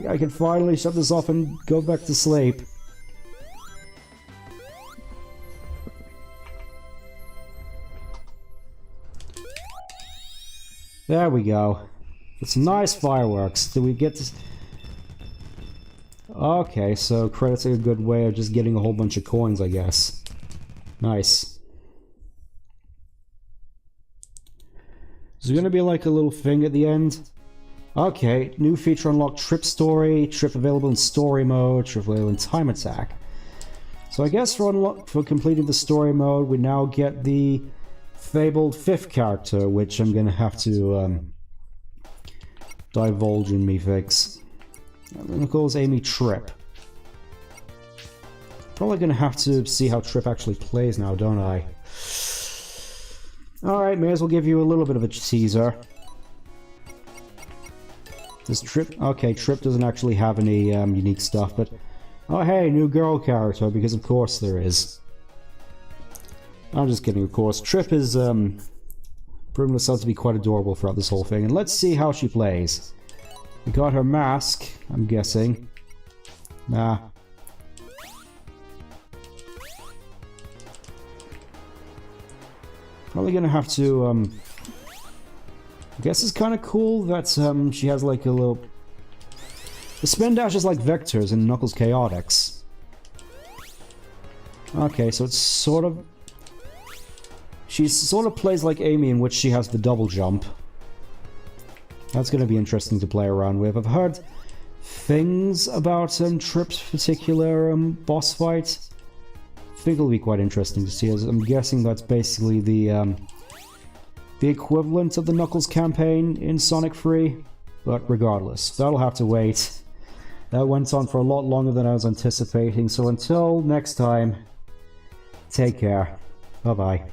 [SPEAKER 1] I can finally shut this off and go back to sleep. There we go. It's nice fireworks. Do we get to... Okay, so credits are a good way of just getting a whole bunch of coins, I guess. Nice. Is there gonna be like a little thing at the end? Okay, new feature unlocked, trip story, trip available in story mode, trip available in time attack. So I guess for completing the story mode, we now get the fabled 5th character, which I'm gonna have to divulge in methinks. I'm gonna call this Amy Tripp. Probably gonna have to see how Tripp actually plays now, don't I? Alright, may as well give you a little bit of a teaser. Does Tripp... Okay, Tripp doesn't actually have any unique stuff, but... Oh hey, new girl character, because of course there is. I'm just kidding, of course. Tripp is proven herself to be quite adorable throughout this whole thing, and let's see how she plays. We got her mask, I'm guessing. Nah. Probably gonna have to, I guess it's kind of cool that she has like a little... The spin dash is like vectors in Knuckles Chaotix. Okay, so it's sort of... She sort of plays like Amy, in which she has the double jump. That's going to be interesting to play around with. I've heard things about Tripp's particular boss fight. I think it'll be quite interesting to see, as I'm guessing that's basically the equivalent of the Knuckles campaign in Sonic 3. But regardless, that'll have to wait. That went on for a lot longer than I was anticipating, so until next time, take care. Bye-bye.